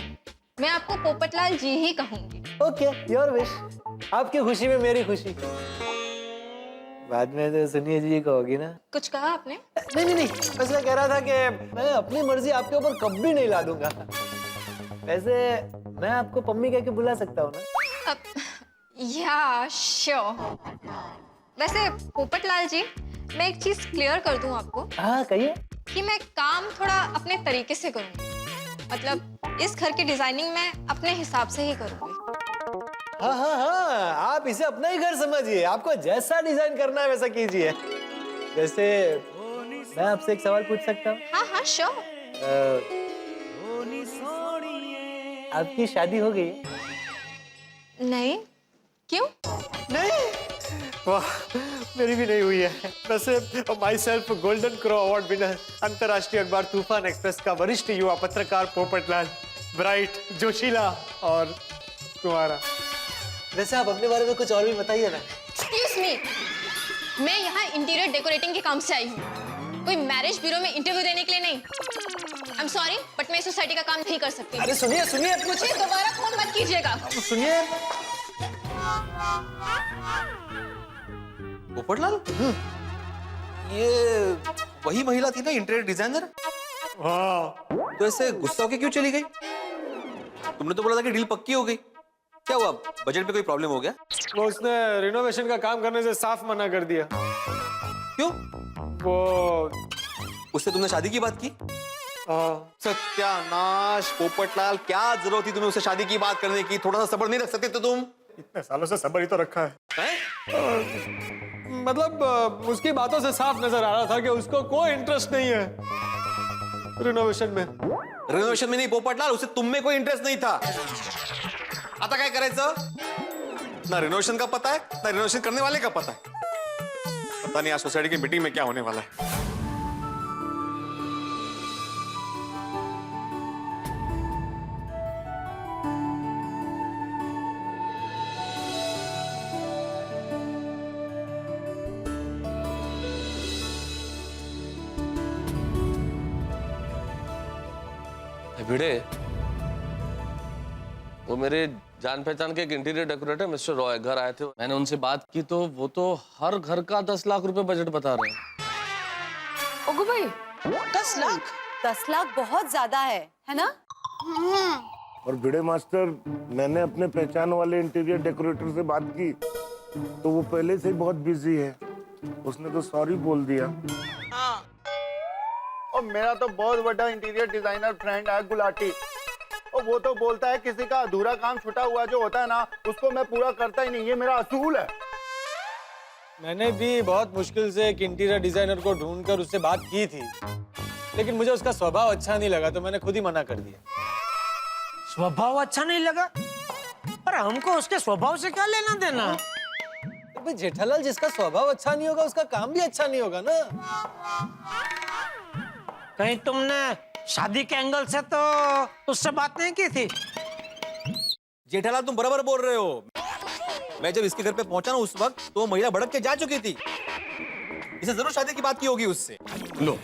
Speaker 15: मैं आपको पोपटलाल जी ही कहूंगी।
Speaker 11: Okay, your wish. आपकी खुशी में मेरी खुशी। बाद में तो सुनिए जी कहोगी ना।
Speaker 15: कुछ कहा आपने?
Speaker 11: नहीं, बस मैं कह रहा था कि मैं अपनी मर्जी आपके ऊपर कभी नहीं ला दूंगा। वैसे मैं आपको पम्मी कह के बुला सकता हूँ ना?
Speaker 15: या श्योर। वैसे पोपटलाल जी, मैं एक चीज क्लियर कर दूं आपको।
Speaker 11: हाँ कहिए।
Speaker 15: कि मैं काम थोड़ा अपने तरीके से करूंगी। मतलब इस घर की डिजाइनिंग मैं अपने हिसाब से ही करूंगी।
Speaker 11: हाँ, आप इसे अपना ही घर समझिए। आपको जैसा डिजाइन करना है वैसा कीजिए। वैसे मैं आपसे एक सवाल पूछ सकता हूँ?
Speaker 15: हाँ श्योर।
Speaker 11: आपकी शादी हो गई है?
Speaker 15: नहीं। क्यों?
Speaker 11: नहीं? वाह, मेरी भी नहीं हुई है। वैसे my self golden crow award winner, अंतर्राष्ट्रीय अखबार तूफान एक्सप्रेस का वरिष्ठ युवा पत्रकार पोपटलाल, ब्राइट, जोशीला और कुंवारा। वैसे आप अपने बारे में कुछ और भी बताइए ना।
Speaker 15: एक्सक्यूज मी, मैं यहाँ इंटीरियर डेकोरेटिंग के काम से आई हूँ, कोई मैरिज ब्यूरो में इंटरव्यू देने के लिए नहीं। आई एम सॉरी, बट मैं सोसाइटी का काम नहीं कर सकती।
Speaker 11: अरे सुनिए
Speaker 15: मुझे दोबारा फोन मत कीजिएगा।
Speaker 11: सुनिए।
Speaker 16: पोपटलाल, ये वही महिला थी ना इंटीरियर डिजाइनर?
Speaker 11: हाँ।
Speaker 16: तो ऐसे गुस्सा होके क्यों चली गई? तुमने तो बोला था कि डील पक्की हो गई। क्या हुआ, बजट पे कोई प्रॉब्लम हो गया?
Speaker 11: वो उसने रिनोवेशन का काम करने से साफ मना कर दिया।
Speaker 16: क्यों?
Speaker 11: वो
Speaker 16: उससे तुमने शादी की बात की? सत्यानाश पोपटलाल, क्या जरूरत थी तुम्हें उससे शादी की बात करने की? थोड़ा सा सब्र नहीं रख सकते थे तुम?
Speaker 11: इतने सालों से सब्र ही तो रखा है। मतलब उसकी बातों से साफ नजर आ रहा था कि उसको कोई इंटरेस्ट नहीं है रिनोवेशन में।
Speaker 16: रिनोवेशन में नहीं पोपटलाल, उसे तुम में कोई इंटरेस्ट नहीं था। आता काय करायचं? ना रिनोवेशन का पता है, ना रिनोवेशन करने वाले का पता है। पता नहीं आज सोसाइटी की मीटिंग में क्या होने वाला है।
Speaker 6: भिड़े, वो मेरे जान पहचान के एक इंटीरियर डेकोरेटर मिस्टर रॉय घर आए थे। मैंने उनसे बात की तो वो तो हर घर का 10 लाख रुपए बजट बता रहे हैं।
Speaker 17: ओगो भाई,
Speaker 15: 10 लाख? 10 लाख बहुत ज्यादा है ना?
Speaker 5: और भिड़े मास्टर, मैंने अपने पहचान वाले इंटीरियर डेकोरेटर से बात की तो वो पहले से ही बहुत बिजी है। उसने तो सॉरी बोल दिया।
Speaker 7: और मेरा तो बहुत बड़ा इंटीरियर डिजाइनर फ्रेंड है गुलाटी, और वो तो बोलता है किसी का अधूरा काम छुटा हुआ जो होता है ना, उसको मैं पूरा करता ही नहीं, ये मेरा असूल है।
Speaker 11: मैंने भी बहुत मुश्किल से एक इंटीरियर डिजाइनर को ढूंढकर उससे बात की थी, लेकिन मुझे उसका स्वभाव अच्छा नहीं लगा तो मैंने खुद ही मना कर दिया।
Speaker 1: स्वभाव अच्छा नहीं लगा? पर हमको उसके स्वभाव से क्या लेना देना?
Speaker 11: भाई जेठालाल, जिसका स्वभाव अच्छा नहीं होगा उसका काम भी अच्छा नहीं होगा ना।
Speaker 1: कहीं तुमने शादी के एंगल से तो उससे बात नहीं की थी?
Speaker 8: जेठालाल तुम बराबर बोल रहे हो। मैं जब इसके घर पे पहुंचा ना उस वक्त तो वो महिला भड़क के जा चुकी थी। इसे जरूर शादी की बात की होगी उससे। लो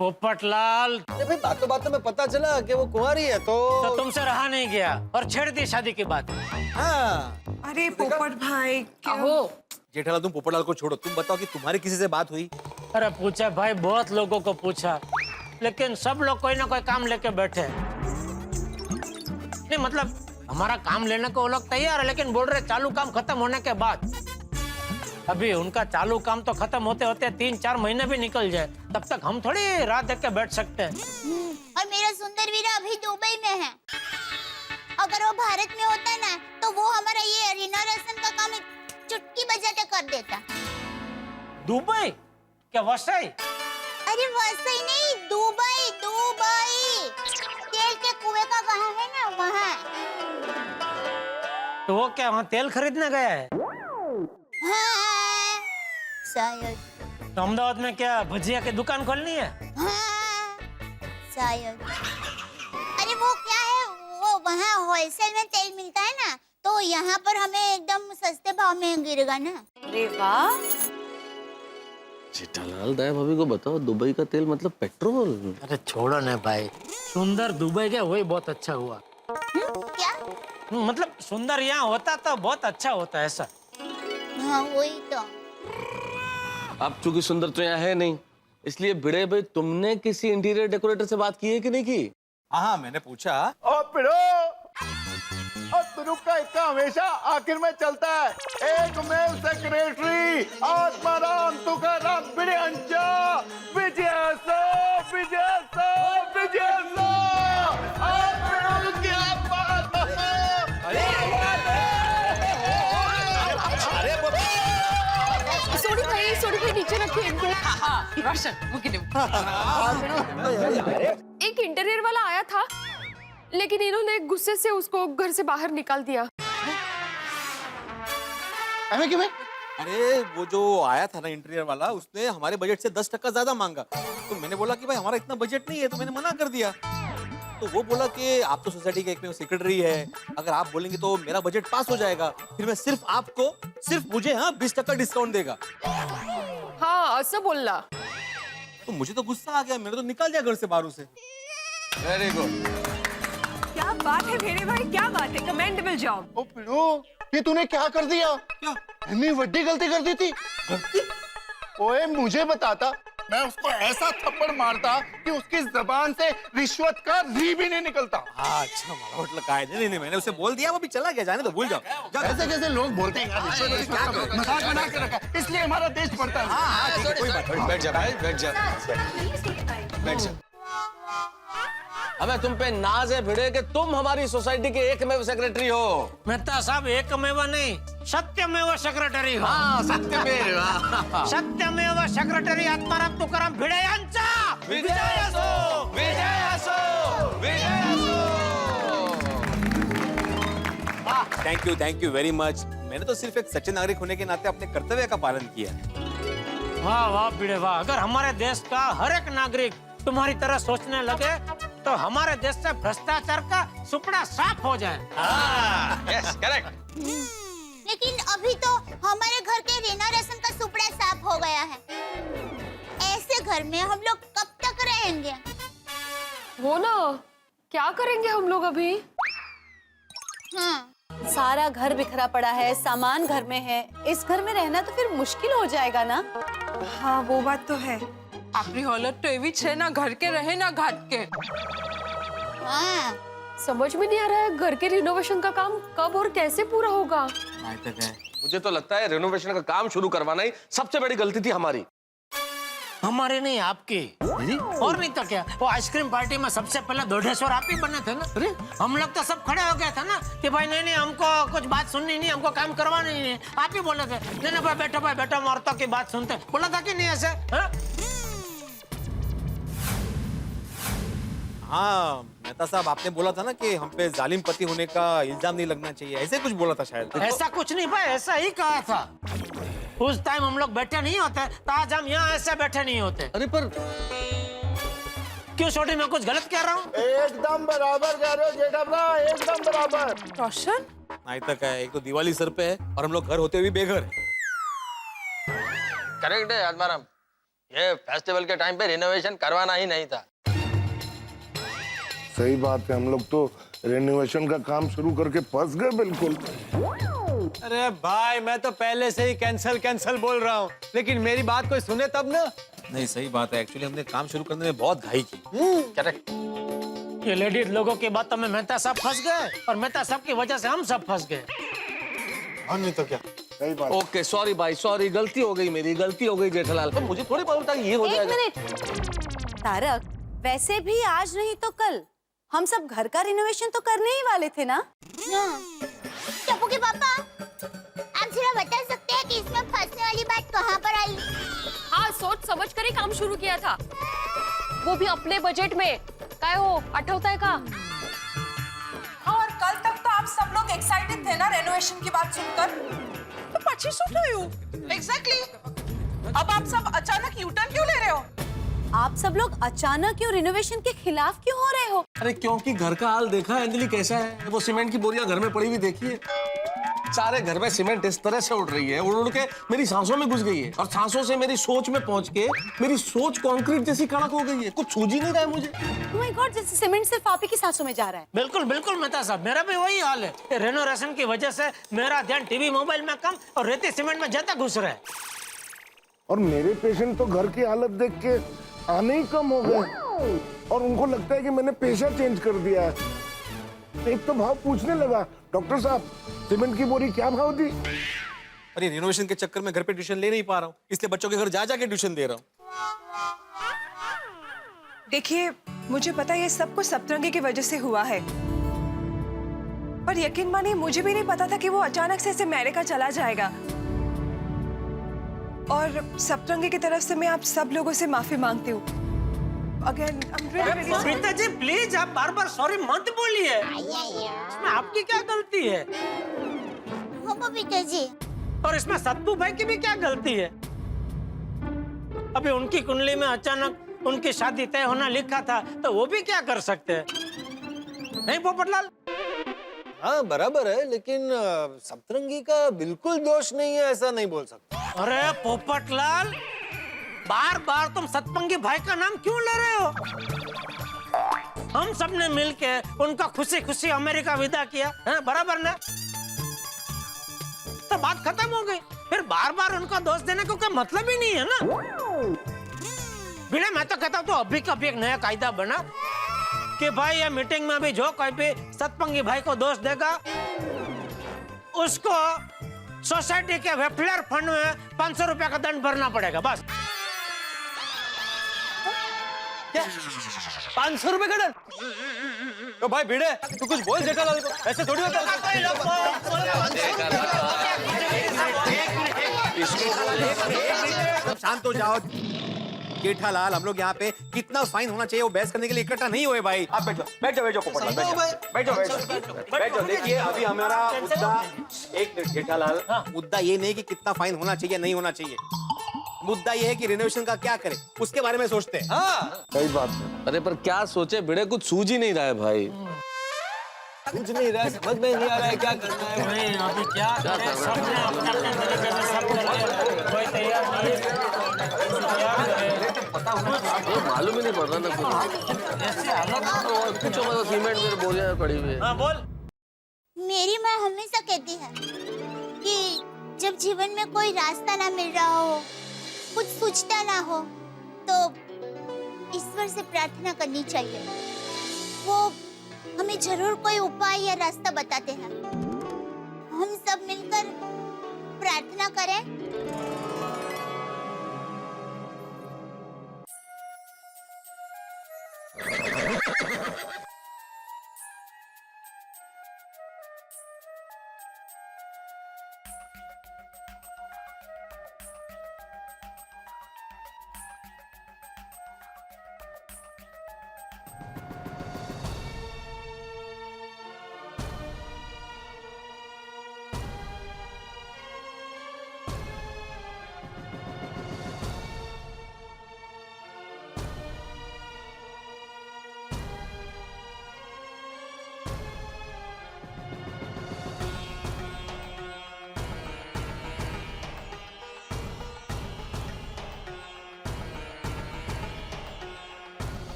Speaker 1: पोपटलाल,
Speaker 11: भाई बातों में पता चला कि वो कुंवारी है तो
Speaker 1: तुमसे रहा नहीं गया और छेड़ दी शादी की बात।
Speaker 11: हाँ।
Speaker 10: अरे पोपट भाई
Speaker 8: जेठालाल तुम पोपटलाल को छोड़ो, तुम बताओ कि तुम्हारी किसी से बात हुई?
Speaker 1: अरे पूछा भाई, बहुत लोगों को पूछा, लेकिन सब लोग कोई ना कोई काम लेके बैठे। नहीं मतलब हमारा काम लेने को वो लोग तैयार है, लेकिन बोल रहे चालू काम खत्म होने के बाद। अभी उनका चालू काम तो खत्म होते होते 3-4 महीने भी निकल जाए, तब तक हम थोड़ी राह देख के बैठ सकते हैं।
Speaker 3: और मेरा सुंदर वीरा अभी दुबई में है। अगर वो भारत में होता ना तो वो हमारा ये रिनोवेशन का काम चुटकी बजाते कर देता।
Speaker 1: दुबई क्या वसई?
Speaker 3: अरे वसई नहीं, दुबई। दुबई तेल के कुएं का वहाँ है ना, वहाँ।
Speaker 1: तो वो क्या वहाँ तेल खरीदने गया है?
Speaker 3: हाँ, शायद।
Speaker 1: तो अहमदाबाद में क्या भजिया की दुकान खोलनी है?
Speaker 3: हाँ, शायद। अरे वो क्या है, वो वहाँ होलसेल में तेल मिलता है ना, तो यहाँ पर हमें एकदम सस्ते भाव में गिरेगा ना।
Speaker 15: अरे वाह।
Speaker 6: जेठालाल, दया भाभी को बताओ, दुबई का तेल मतलब पेट्रोल।
Speaker 1: अरे छोड़ो ना भाई, सुंदर दुबई गया वही बहुत अच्छा हुआ।
Speaker 3: क्या?
Speaker 1: मतलब सुंदर यहाँ होता तो बहुत अच्छा होता है ऐसा।
Speaker 3: हाँ वही तो।
Speaker 6: अब चूंकि सुंदर तो यहाँ है नहीं, इसलिए भिड़े भाई तुमने किसी इंटीरियर डेकोरेटर से बात की है कि नहीं की?
Speaker 8: हाँ मैंने पूछा।
Speaker 7: ओ पिड़ो, और तुरुप का इक्का हमेशा आखिर में चलता है। एक मेल सेक्रेटरी आत्माराम तुकाराम भिड़े अंजा विजय सो विजय सो विजय सो। आप पिड़ो क्या बात है?
Speaker 17: सोडी भाई नीचे रखिए इनको।
Speaker 9: रोशन मुझे
Speaker 17: एक इंटीरियर वाला आया था, लेकिन इन्होंने गुस्से से उसको घर से बाहर निकाल दिया।
Speaker 7: अरे क्यों?
Speaker 8: अरे वो जो आया था ना इंटीरियर वाला, उसने हमारे बजट से 10% ज्यादा मांगा। तो मैंने बोला कि भाई हमारा इतना बजट नहीं है, तो मैंने मना कर दिया। तो वो बोला कि आप तो सोसाइटी के एक में सेक्रेटरी है, अगर आप बोलेंगे तो मेरा बजट पास हो जाएगा, फिर मैं सिर्फ आपको, सिर्फ मुझे 20% डिस्काउंट देगा।
Speaker 17: हाँ ऐसा बोलना।
Speaker 8: तो मुझे तो गुस्सा आ गया, मैंने तो निकाल दिया घर से बाहर से।
Speaker 6: Very good.
Speaker 10: क्या बात है भेड़े भाई, क्या बात है, कमेंडेबल जॉब।
Speaker 7: ओ पिड़ो, ये तूने क्या कर दिया?
Speaker 8: क्या?
Speaker 7: इतनी बड़ी गलती कर दी थी? ओए मुझे बताता, मैं उसको ऐसा थप्पड़ मारता कि उसकी जबान से रिश्वत का री भी नहीं निकलता।
Speaker 8: अच्छा मालूट लगा है। नहीं मैंने उसे बोल दिया, वो भी चला गया, जाने तो भूल जाओ।
Speaker 7: ऐसे कैसे लोग बोलते हैं यार, रिश्वत मजाक बना के रखा है, इसलिए हमारा देश बढ़ता है।
Speaker 8: हाँ ठीक है, कोई बात नहीं।
Speaker 6: बैठ जा भाई, बैठ जा, बैठ जा। हमें तुम पे नाज है भिड़े कि तुम हमारी सोसाइटी के एकमेव सेक्रेटरी हो।
Speaker 1: मेहता साहब एकमेव नहीं, सत्यमेव सेक्रेटरी हो।
Speaker 6: हाँ सत्यमेव।
Speaker 1: सत्यमेव सेक्रेटरी आत्माराम तुकाराम भिडे यांचा
Speaker 6: विजय असो, विजय असो, विजय असो।
Speaker 8: Thank you very much. मैंने तो सिर्फ एक सच्चे नागरिक होने के नाते अपने कर्तव्य का पालन किया है।
Speaker 1: वाह वाह भिड़े वाह, अगर हमारे देश का हर एक नागरिक तुम्हारी तरह सोचने लगे तो हमारे देश से भ्रष्टाचार का सुपड़ा साफ हो जाए।
Speaker 6: Yes correct.
Speaker 3: लेकिन अभी तो हमारे घर के रिनोवेशन का सुपड़ा साफ हो गया है। ऐसे घर में हम लोग कब तक रहेंगे?
Speaker 17: वो ना, क्या करेंगे हम लोग अभी?
Speaker 3: हाँ।
Speaker 15: सारा घर बिखरा पड़ा है, सामान घर में है, इस घर में रहना तो फिर मुश्किल हो जाएगा ना।
Speaker 10: हाँ वो बात तो है।
Speaker 9: अपनी हालत तो एवी छे ना घर के रहे ना घाट के।
Speaker 3: हाँ।
Speaker 17: समझ में नहीं आ रहा है घर के रिनोवेशन का काम कब और कैसे पूरा होगा।
Speaker 6: मुझे तो लगता है रिनोवेशन का काम शुरू करवाना ही सबसे बड़ी गलती थी हमारी।
Speaker 1: हमारी नहीं आपकी। और नहीं तो क्या, वो आइसक्रीम पार्टी में सबसे पहले दोढ़ेश्वर आप ही बने थे ना। अरे हम लोग तो सब खड़े हो गए थे ना कि भाई नहीं हमको कुछ बात सुननी नहीं, हमको काम करवाना ही नहीं। आप ही बोले थे नहीं भाई बैठो औरतों की बात सुनते, बोला था कि नहीं ऐसे?
Speaker 16: हाँ मेहता साहब, आपने बोला था ना कि हम पे जालिम पति होने का इल्जाम नहीं लगना चाहिए, ऐसे कुछ बोला था शायद।
Speaker 1: ऐसा कुछ नहीं भाई, ऐसा ही कहा था। उस टाइम हम लोग बैठे नहीं होते तो आज हम यहाँ ऐसे बैठे नहीं होते।
Speaker 6: अरे पर
Speaker 1: क्यों छोटी, मैं कुछ गलत कह रहा हूँ?
Speaker 7: एकदम बराबर कह रहे हो जेठालाल, एकदम बराबर।
Speaker 9: रोशन,
Speaker 16: नहीं तक है, एक तो दिवाली सर पे है और हम लोग घर होते हुए बेघर है।
Speaker 14: करेक्ट है आत्माराम, ये फेस्टिवल के टाइम पे रिनोवेशन करवाना ही नहीं था।
Speaker 5: सही बात है, हम लोग तो रेनोवेशन का काम शुरू करके फंस गए बिल्कुल।
Speaker 11: अरे भाई मैं तो पहले से ही कैंसल बोल रहा हूँ, लेकिन मेरी बात कोई सुने तब ना।
Speaker 16: नहीं सही बात है, एक्चुअली हमने काम शुरू करने में बहुत घाई की।
Speaker 14: करेक्ट।
Speaker 1: ये लेडीज लोगों की बातों में मेहता साहब फंस गए और मेहता साहब की वजह से हम सब फंस गए।
Speaker 5: और नहीं तो क्या, सही बात।
Speaker 6: ओके सॉरी भाई, सॉरी, गलती हो गई, मेरी गलती हो गई जेठालाल। पर मुझे थोड़ी पता था कि ये हो
Speaker 15: एक
Speaker 6: जाएगा।
Speaker 15: मिनट तारक, वैसे भी आज नहीं तो कल हम सब घर का रिनोवेशन तो करने ही वाले थे ना?
Speaker 3: टप्पू के पापा, आप जरा बता सकते हैं कि इसमें फंसने वाली बात कहाँ पर आई?
Speaker 17: हाँ, सोच समझ कर ही काम शुरू किया था, वो भी अपने बजट में। काय हो, आठवताय का?
Speaker 9: और कल तक तो आप सब लोग एक्साइटेड थे ना रेनोवेशन की बात सुनकर? तो पची सुन रही हूँ। एग्जैक्टली। अब आप सब अचानक यूटर्न क्यों ले रहे हो?
Speaker 15: आप सब लोग अचानक क्यों रिनोवेशन के खिलाफ क्यों हो रहे हो?
Speaker 6: अरे क्योंकि घर का हाल देखा है अंजलि कैसा है, वो सीमेंट की बोरियां घर में पड़ी हुई देखिए। सारे घर में सीमेंट इस तरह से उड़ रही है, उड़ उड़ के मेरी सांसों में घुस गई है और सांसों से मेरी सोच में पहुंच के मेरी सोच कंक्रीट जैसी कड़क हो गई है। कुछ सूझ ही नहीं रहा है मुझे।
Speaker 15: Oh my God, जैसे सीमेंट सिर्फ आप ही की सांसों में जा रहा है।
Speaker 1: बिल्कुल बिल्कुल मेहता साहब, मेरा भी वही हाल है। रेनोवेशन की वजह से मेरा ध्यान टीवी मोबाइल में कम और रेती सीमेंट में ज्यादा घुस रहा है।
Speaker 5: और मेरे पेशेंट तो घर की हालत देख के आने ही कम हो गए और उनको लगता है कि मैंने पेशा चेंज कर दिया है। एक तो भाव पूछने लगा, डॉक्टर साहब सीमेंट की बोरी क्या भाव दी?
Speaker 16: अरे रिनोवेशन के चक्कर में घर पे ट्यूशन ले नहीं पा रहा हूँ, इसलिए बच्चों के घर जा जाके ट्यूशन दे रहा हूँ।
Speaker 10: देखिए, मुझे पता है ये सब कुछ सप्तरंगी की वजह से हुआ है, पर यकीन मानिए मुझे भी नहीं पता था कि वो अचानक से ऐसे अमेरिका चला जाएगा। और सप्तरंगी की तरफ से मैं आप सब लोगों से माफी मांगती हूँ। Again, I'm really, really sorry.
Speaker 1: Preeta ji please, आप बार बार सॉरी मत बोलिए, इसमें आपकी क्या गलती है?
Speaker 3: हो बबीता जी,
Speaker 1: और इसमें सत्तू भाई की भी क्या गलती है? अभी उनकी कुंडली में अचानक उनकी शादी तय होना लिखा था, तो वो भी क्या कर सकते हैं? नहीं पोपटलाल?
Speaker 11: हाँ बराबर है, लेकिन सप्तरंगी का बिल्कुल दोष नहीं है, ऐसा नहीं बोल सकता।
Speaker 1: अरे पोपटलाल, बार बार तुम सतपंगी भाई का नाम क्यों ले रहे हो? हम सबने मिलके उनका खुशी खुशी अमेरिका विदा किया है, बराबर ना? तो बात खत्म हो गई, फिर बार बार उनका दोष देने को कोई मतलब ही नहीं है ना। बिना मैं तो कहता हूँ तो अभी का अभी एक नया कायदा बना कि भाई ये मीटिंग में अभी जो कोई भी सतपंगी भाई को दोष देगा उसको सोसाइटी के वेलफेयर फंड में 500 रुपया का दंड भरना पड़ेगा, बस।
Speaker 11: 500 रुपए का दंड? तो भाई भिड़े, तू कुछ बोल जेठालाल को, ऐसे थोड़ी होता
Speaker 16: सब शांत हो जाओ। जेठालाल, हम लोग यहाँ पे कितना फाइन होना चाहिए वो बहस करने के लिए इकट्ठा नहीं हुए भाई। आप बैठो बैठ जाओ पोपटलाल, बैठ जाओ। देखिए अभी हमारा मुद्दा, एक मिनट जेठालाल, मुद्दा ये नहीं कि कितना फाइन होना चाहिए नहीं होना चाहिए, मुद्दा ये है कि रिनोवेशन का क्या करें उसके बारे में सोचते हैं। हाँ
Speaker 5: सही बात है।
Speaker 6: अरे पर क्या सोचे भिड़े, कुछ सूझ ही नहीं रहा है भाई।
Speaker 11: कुछ नहीं रहा है, समझ में नहीं आ रहा है क्या करना है।
Speaker 1: भाई अभी क्या करें, सबने अपने तरीके से सब कर लिया, कोई तैयार नहीं है, क्या करें?
Speaker 6: ये मालूम ही नहीं पड़ रहा ना कुछ।
Speaker 1: ऐसी हालत
Speaker 6: और कुछ मतलब सीमेंट मेरे बोरियां पड़ी हुई है।
Speaker 1: हाँ बोल।
Speaker 3: मेरी माँ हमेशा कहती है कि जब जीवन में कोई रास्ता ना मिल रहा हो, कुछ सूझता ना हो, तो ईश्वर से प्रार्थना करनी चाहिए। वो हमें जरूर कोई उपाय या रास्ता बताते हैं। हम सब मिलकर प्रार्थना करें।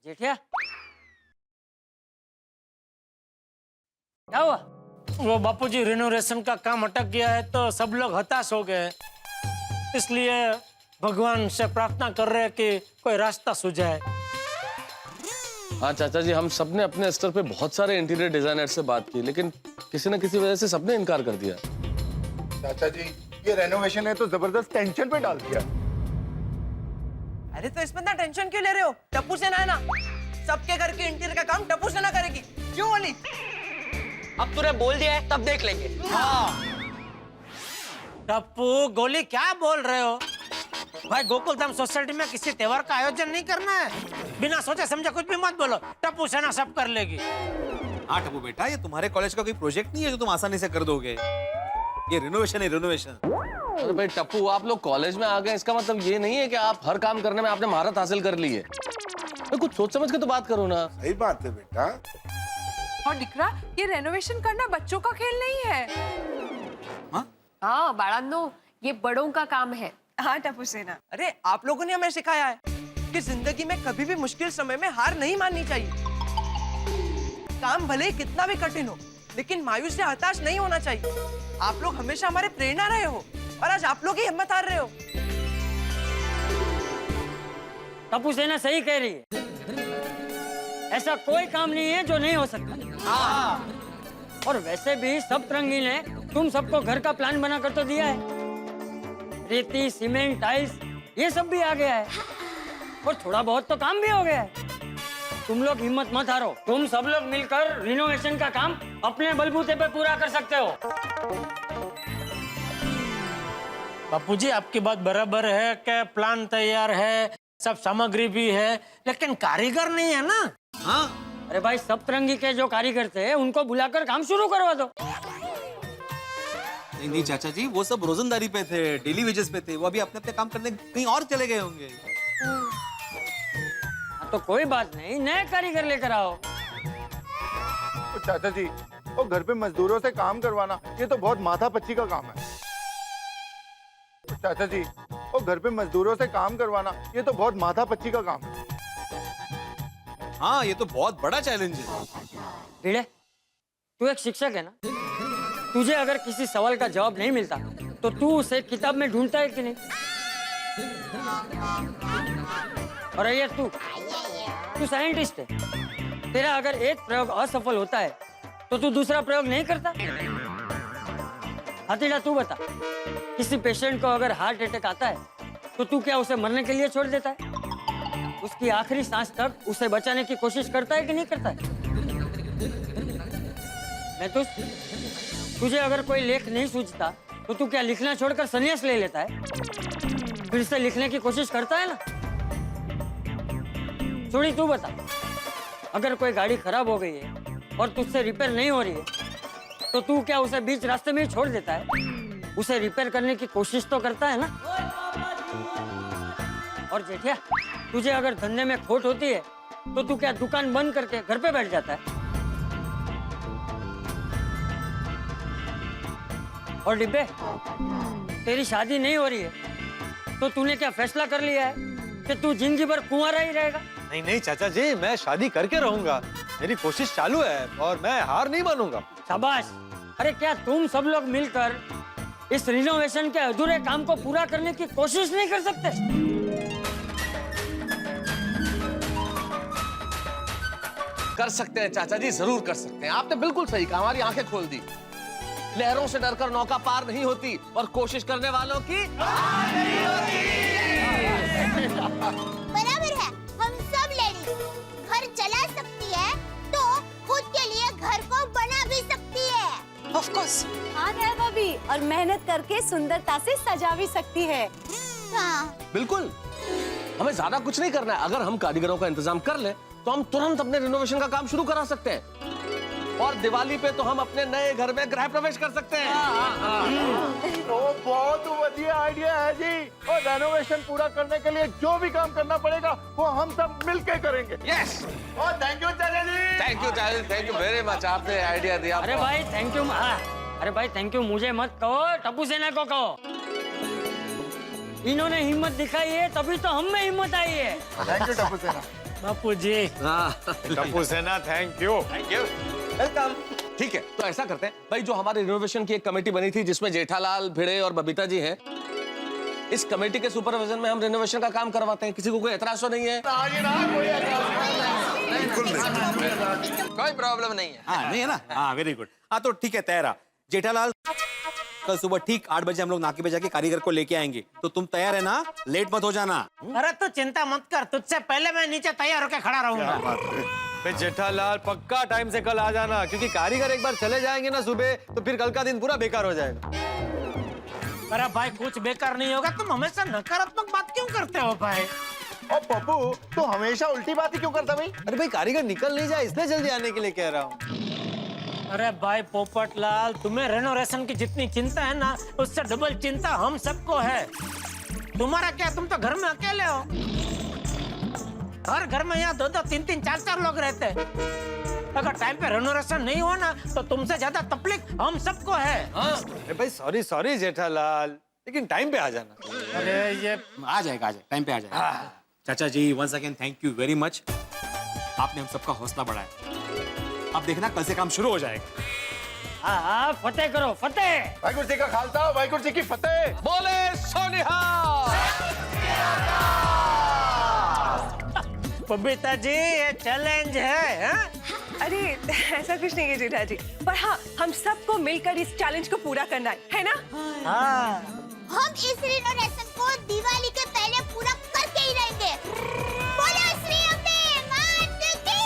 Speaker 4: जेठिया क्या हुआ?
Speaker 1: वो बापूजी रिनोवेशन का काम अटक गया है तो सब लोग हताश हो गए हैं। इसलिए भगवान से प्रार्थना कर रहे हैं कि कोई रास्ता सुझाए।
Speaker 6: हाँ चाचा जी, हम सबने अपने स्तर पे बहुत सारे इंटीरियर डिजाइनर से बात की, लेकिन किसी न किसी वजह से सबने इनकार कर दिया।
Speaker 7: चाचा जी, ये रेनोवेशन है तो जबरदस्त टेंशन पे डाल दिया।
Speaker 9: अरे तो इसमें इतना टेंशन क्यों ले रहे हो? टप्पू सेना है ना, सबके घर के इंटीरियर का काम टप्पू सेना करेगी। क्यों ओली?
Speaker 13: अब तूने बोल दिया है तब देख लेंगे।
Speaker 1: टप्पू गोली क्या बोल रहे हो भाई? गोकुलधाम सोसाइटी में किसी त्योहार का आयोजन नहीं करना है। बिना सोचे समझे कुछ भी मत बोलो। टप्पू सेना सब कर लेगी।
Speaker 16: हाँ टप्पू बेटा, ये तुम्हारे कॉलेज का कोई प्रोजेक्ट नहीं है जो तुम आसानी से कर दोगे। ये रिनोवेशन है, रिनोवेशन।
Speaker 6: अरे भाई टप्पू, आप लोग कॉलेज में आ गए इसका मतलब ये नहीं है कि आप हर काम करने में आपने महारत हासिल कर ली है। तो कुछ सोच समझ के तो बात करो ना।
Speaker 5: सही बात है बेटा।
Speaker 9: और दिकरा, ये रेनोवेशन करना बच्चों का खेल नहीं है।
Speaker 17: हाँ बाळांनो, ये बड़ों का काम है।
Speaker 9: हाँ टप्पू सेना, अरे आप लोगों ने हमें सिखाया है कि जिंदगी में कभी भी मुश्किल समय में हार नहीं माननी चाहिए। काम भले ही कितना भी कठिन हो, लेकिन मायूस या हताश नहीं होना चाहिए। आप लोग हमेशा हमारे प्रेरणा रहे हो और आज आप लोग ही हिम्मत हार रहे हो।
Speaker 4: टप्पू सेना सही कह रही है। ऐसा कोई काम नहीं है जो नहीं हो सकता। और वैसे भी सब तरंगी ने तुम सबको घर का प्लान बना कर तो दिया है। रेती, सीमेंट, टाइल्स ये सब भी आ गया है और थोड़ा बहुत तो काम भी हो गया है। तुम लोग हिम्मत मत हारो। तुम सब लोग मिलकर रिनोवेशन का काम अपने बलबूते पे पूरा कर सकते हो।
Speaker 1: बापूजी आपकी बात बराबर है कि प्लान तैयार है, सब सामग्री भी है, लेकिन कारीगर नहीं है ना।
Speaker 4: हाँ अरे भाई, सब तरंगी के जो कारीगर थे उनको बुलाकर काम शुरू करवा दो।
Speaker 16: नहीं चाचा जी, वो सब रोजंदारी पे थे, डेली वेजेस पे थे। वो अभी अपने अपने काम करने कहीं और चले गए होंगे।
Speaker 4: तो कोई बात नहीं, नए कारीगर लेकर आओ।
Speaker 7: तो चाचा जी, वो घर पे मजदूरों से काम करवाना ये तो बहुत माथापच्ची का काम है। तो चाचा जी, वो घर पे मजदूरों से काम करवाना ये तो बहुत माथापच्ची का काम है।
Speaker 16: हाँ, ये तो बहुत बड़ा चैलेंज है।
Speaker 4: भिड़े, तू एक शिक्षक है ना। तुझे अगर किसी सवाल का जवाब नहीं मिलता तो तू उसे किताब में ढूंढता है कि नहीं? और ये तू साइंटिस्ट है। तेरा अगर एक प्रयोग असफल होता है तो तू दूसरा प्रयोग नहीं करता? हथेला तू बता, किसी पेशेंट को अगर हार्ट अटैक आता है तो तू क्या उसे मरने के लिए छोड़ देता है? उसकी आखिरी सांस तक उसे बचाने की कोशिश करता है कि नहीं करता है? मैं तुझे अगर कोई लेख नहीं सूझता तो तू क्या लिखना छोड़कर संन्यास ले लेता है? फिर से लिखने की कोशिश करता है ना। छोड़ी तू बता, अगर कोई गाड़ी खराब हो गई है और तुझसे रिपेयर नहीं हो रही है तो तू क्या उसे बीच रास्ते में ही छोड़ देता है? उसे रिपेयर करने की कोशिश तो करता है ना। और जेठिया, तुझे अगर धंधे में खोट होती है तो तू क्या दुकान बंद करके घर पे बैठ जाता है? और डिब्बे, तेरी शादी नहीं हो रही है तो तूने क्या फैसला कर लिया है कि तू जिंदगी भर कुंवारा ही रहेगा?
Speaker 16: नहीं नहीं चाचा जी, मैं शादी करके रहूंगा। मेरी कोशिश चालू है और मैं हार नहीं मानूंगा।
Speaker 4: शाबाश। अरे क्या तुम सब लोग मिलकर इस रिनोवेशन के अधूरे काम को पूरा करने की कोशिश नहीं कर सकते?
Speaker 6: कर सकते हैं चाचा जी, जरूर कर सकते हैं। आपने बिल्कुल सही कहा, हमारी आंखें खोल दी। लहरों से डरकर नौका पार नहीं होती और कोशिश करने वालों की हार नहीं होती।
Speaker 3: बराबर है, हम सब लेडीज घर चला सकती है तो खुद के लिए घर को बना भी सकती है।
Speaker 15: Of course. हाँ दया भाभी, और मेहनत करके सुंदरता से सजा भी सकती है।
Speaker 3: हाँ
Speaker 6: बिल्कुल, हमें ज्यादा कुछ नहीं करना है। अगर हम कारीगरों का इंतजाम कर लें तो हम तुरंत अपने रिनोवेशन का काम शुरू करा सकते हैं और दिवाली पे तो हम अपने नए घर में गृह प्रवेश कर सकते हैं।
Speaker 7: तो बहुत बढ़िया आइडिया है जी। और रेनोवेशन पूरा करने के लिए जो भी काम करना पड़ेगा वो हम सब मिलके करेंगे।
Speaker 6: यस।
Speaker 7: और थैंक यू चाचा जी।
Speaker 6: थैंक यू चाचा जी, थैंक यू वेरी मच। आपने आइडिया दिया।
Speaker 4: अरे भाई थैंक यू। अरे भाई थैंक यू मुझे मत कहो, टप्पू सेना को कहो। इन्होंने हिम्मत दिखाई है तभी तो हम में हिम्मत आई है।
Speaker 7: थैंक यू टप्पू सेना।
Speaker 1: बापू जी।
Speaker 11: टप्पू सेना थैंक यू।
Speaker 6: वेलकम। ठीक है, तो ऐसा करते हैं भाई, जो हमारी रिनोवेशन की एक कमेटी बनी थी जिसमें जेठालाल, भिड़े और बबीता जी हैं, इस कमेटी के सुपरविजन में हम रिनोवेशन का काम करवाते हैं। किसी को कोई एतराज तो नहीं है?
Speaker 14: कोई प्रॉब्लम नहीं है।
Speaker 16: हाँ नहीं है ना? हाँ वेरी गुड। हाँ तो ठीक है, तैयार। जेठालाल, कल सुबह ठीक 8 बजे हम लोग नाके पे जाके कारीगर को लेके आएंगे, तो तुम तैयार है ना? लेट मत हो जाना।
Speaker 1: अरे तू चिंता मत कर, तुझसे पहले मैं नीचे तैयार होकर खड़ा रहूंगा।
Speaker 11: जेठालाल पक्का टाइम से कल आ जाना, क्योंकि कारीगर एक बार चले जाएंगे ना सुबह, तो फिर कल का दिन पूरा बेकार हो जाएगा।
Speaker 1: अरे भाई कुछ बेकार नहीं होगा, तुम हमेशा नकारात्मक बात क्यों करते हो भाई?
Speaker 7: ओ पप्पू, तू हमेशा उल्टी बात ही क्यों करता भाई?
Speaker 11: अरे भाई कारीगर निकल नहीं जाए इसलिए जल्दी आने के लिए कह रहा हूँ।
Speaker 1: अरे भाई पोपटलाल, तुम्हें रेनोवेशन की जितनी चिंता है ना, उससे डबल चिंता हम सबको है। तुम्हारा क्या, तुम तो घर में अकेले हो। हर घर में यहाँ 2-2, 3-3, 4-4 लोग रहते हैं। अगर टाइम पे रेनोवेशन नहीं हुआ ना, तो तुमसे ज्यादा तकलीफ हम सबको है।
Speaker 11: अरे भाई सॉरी जेठालाल, लेकिन टाइम पे आ जाना।
Speaker 1: अरे ये
Speaker 16: आ जाएगा, टाइम पे आ जाएगा। चाचा जी once again thank you very much, आपने हम सबका हौसला बढ़ाया। अब देखना कल से काम शुरू हो जाएगा।
Speaker 4: हाँ, फतेह करो, फतेह।
Speaker 7: वाहिगुरु जी का खालसा, वाहिगुरु जी की फतेह।
Speaker 6: बोले सोनिहाल।
Speaker 1: बबीता जी, ये चैलेंज है।
Speaker 10: अरे ऐसा कुछ नहीं है जेठा जी, पर हाँ हम सबको मिलकर इस चैलेंज को पूरा करना है ना?
Speaker 1: हाँ।
Speaker 3: हम इस रिनोवेशन को दिवाली के पहले पूरा करके ही रहेंगे। बोलो श्री अम्बे मात की।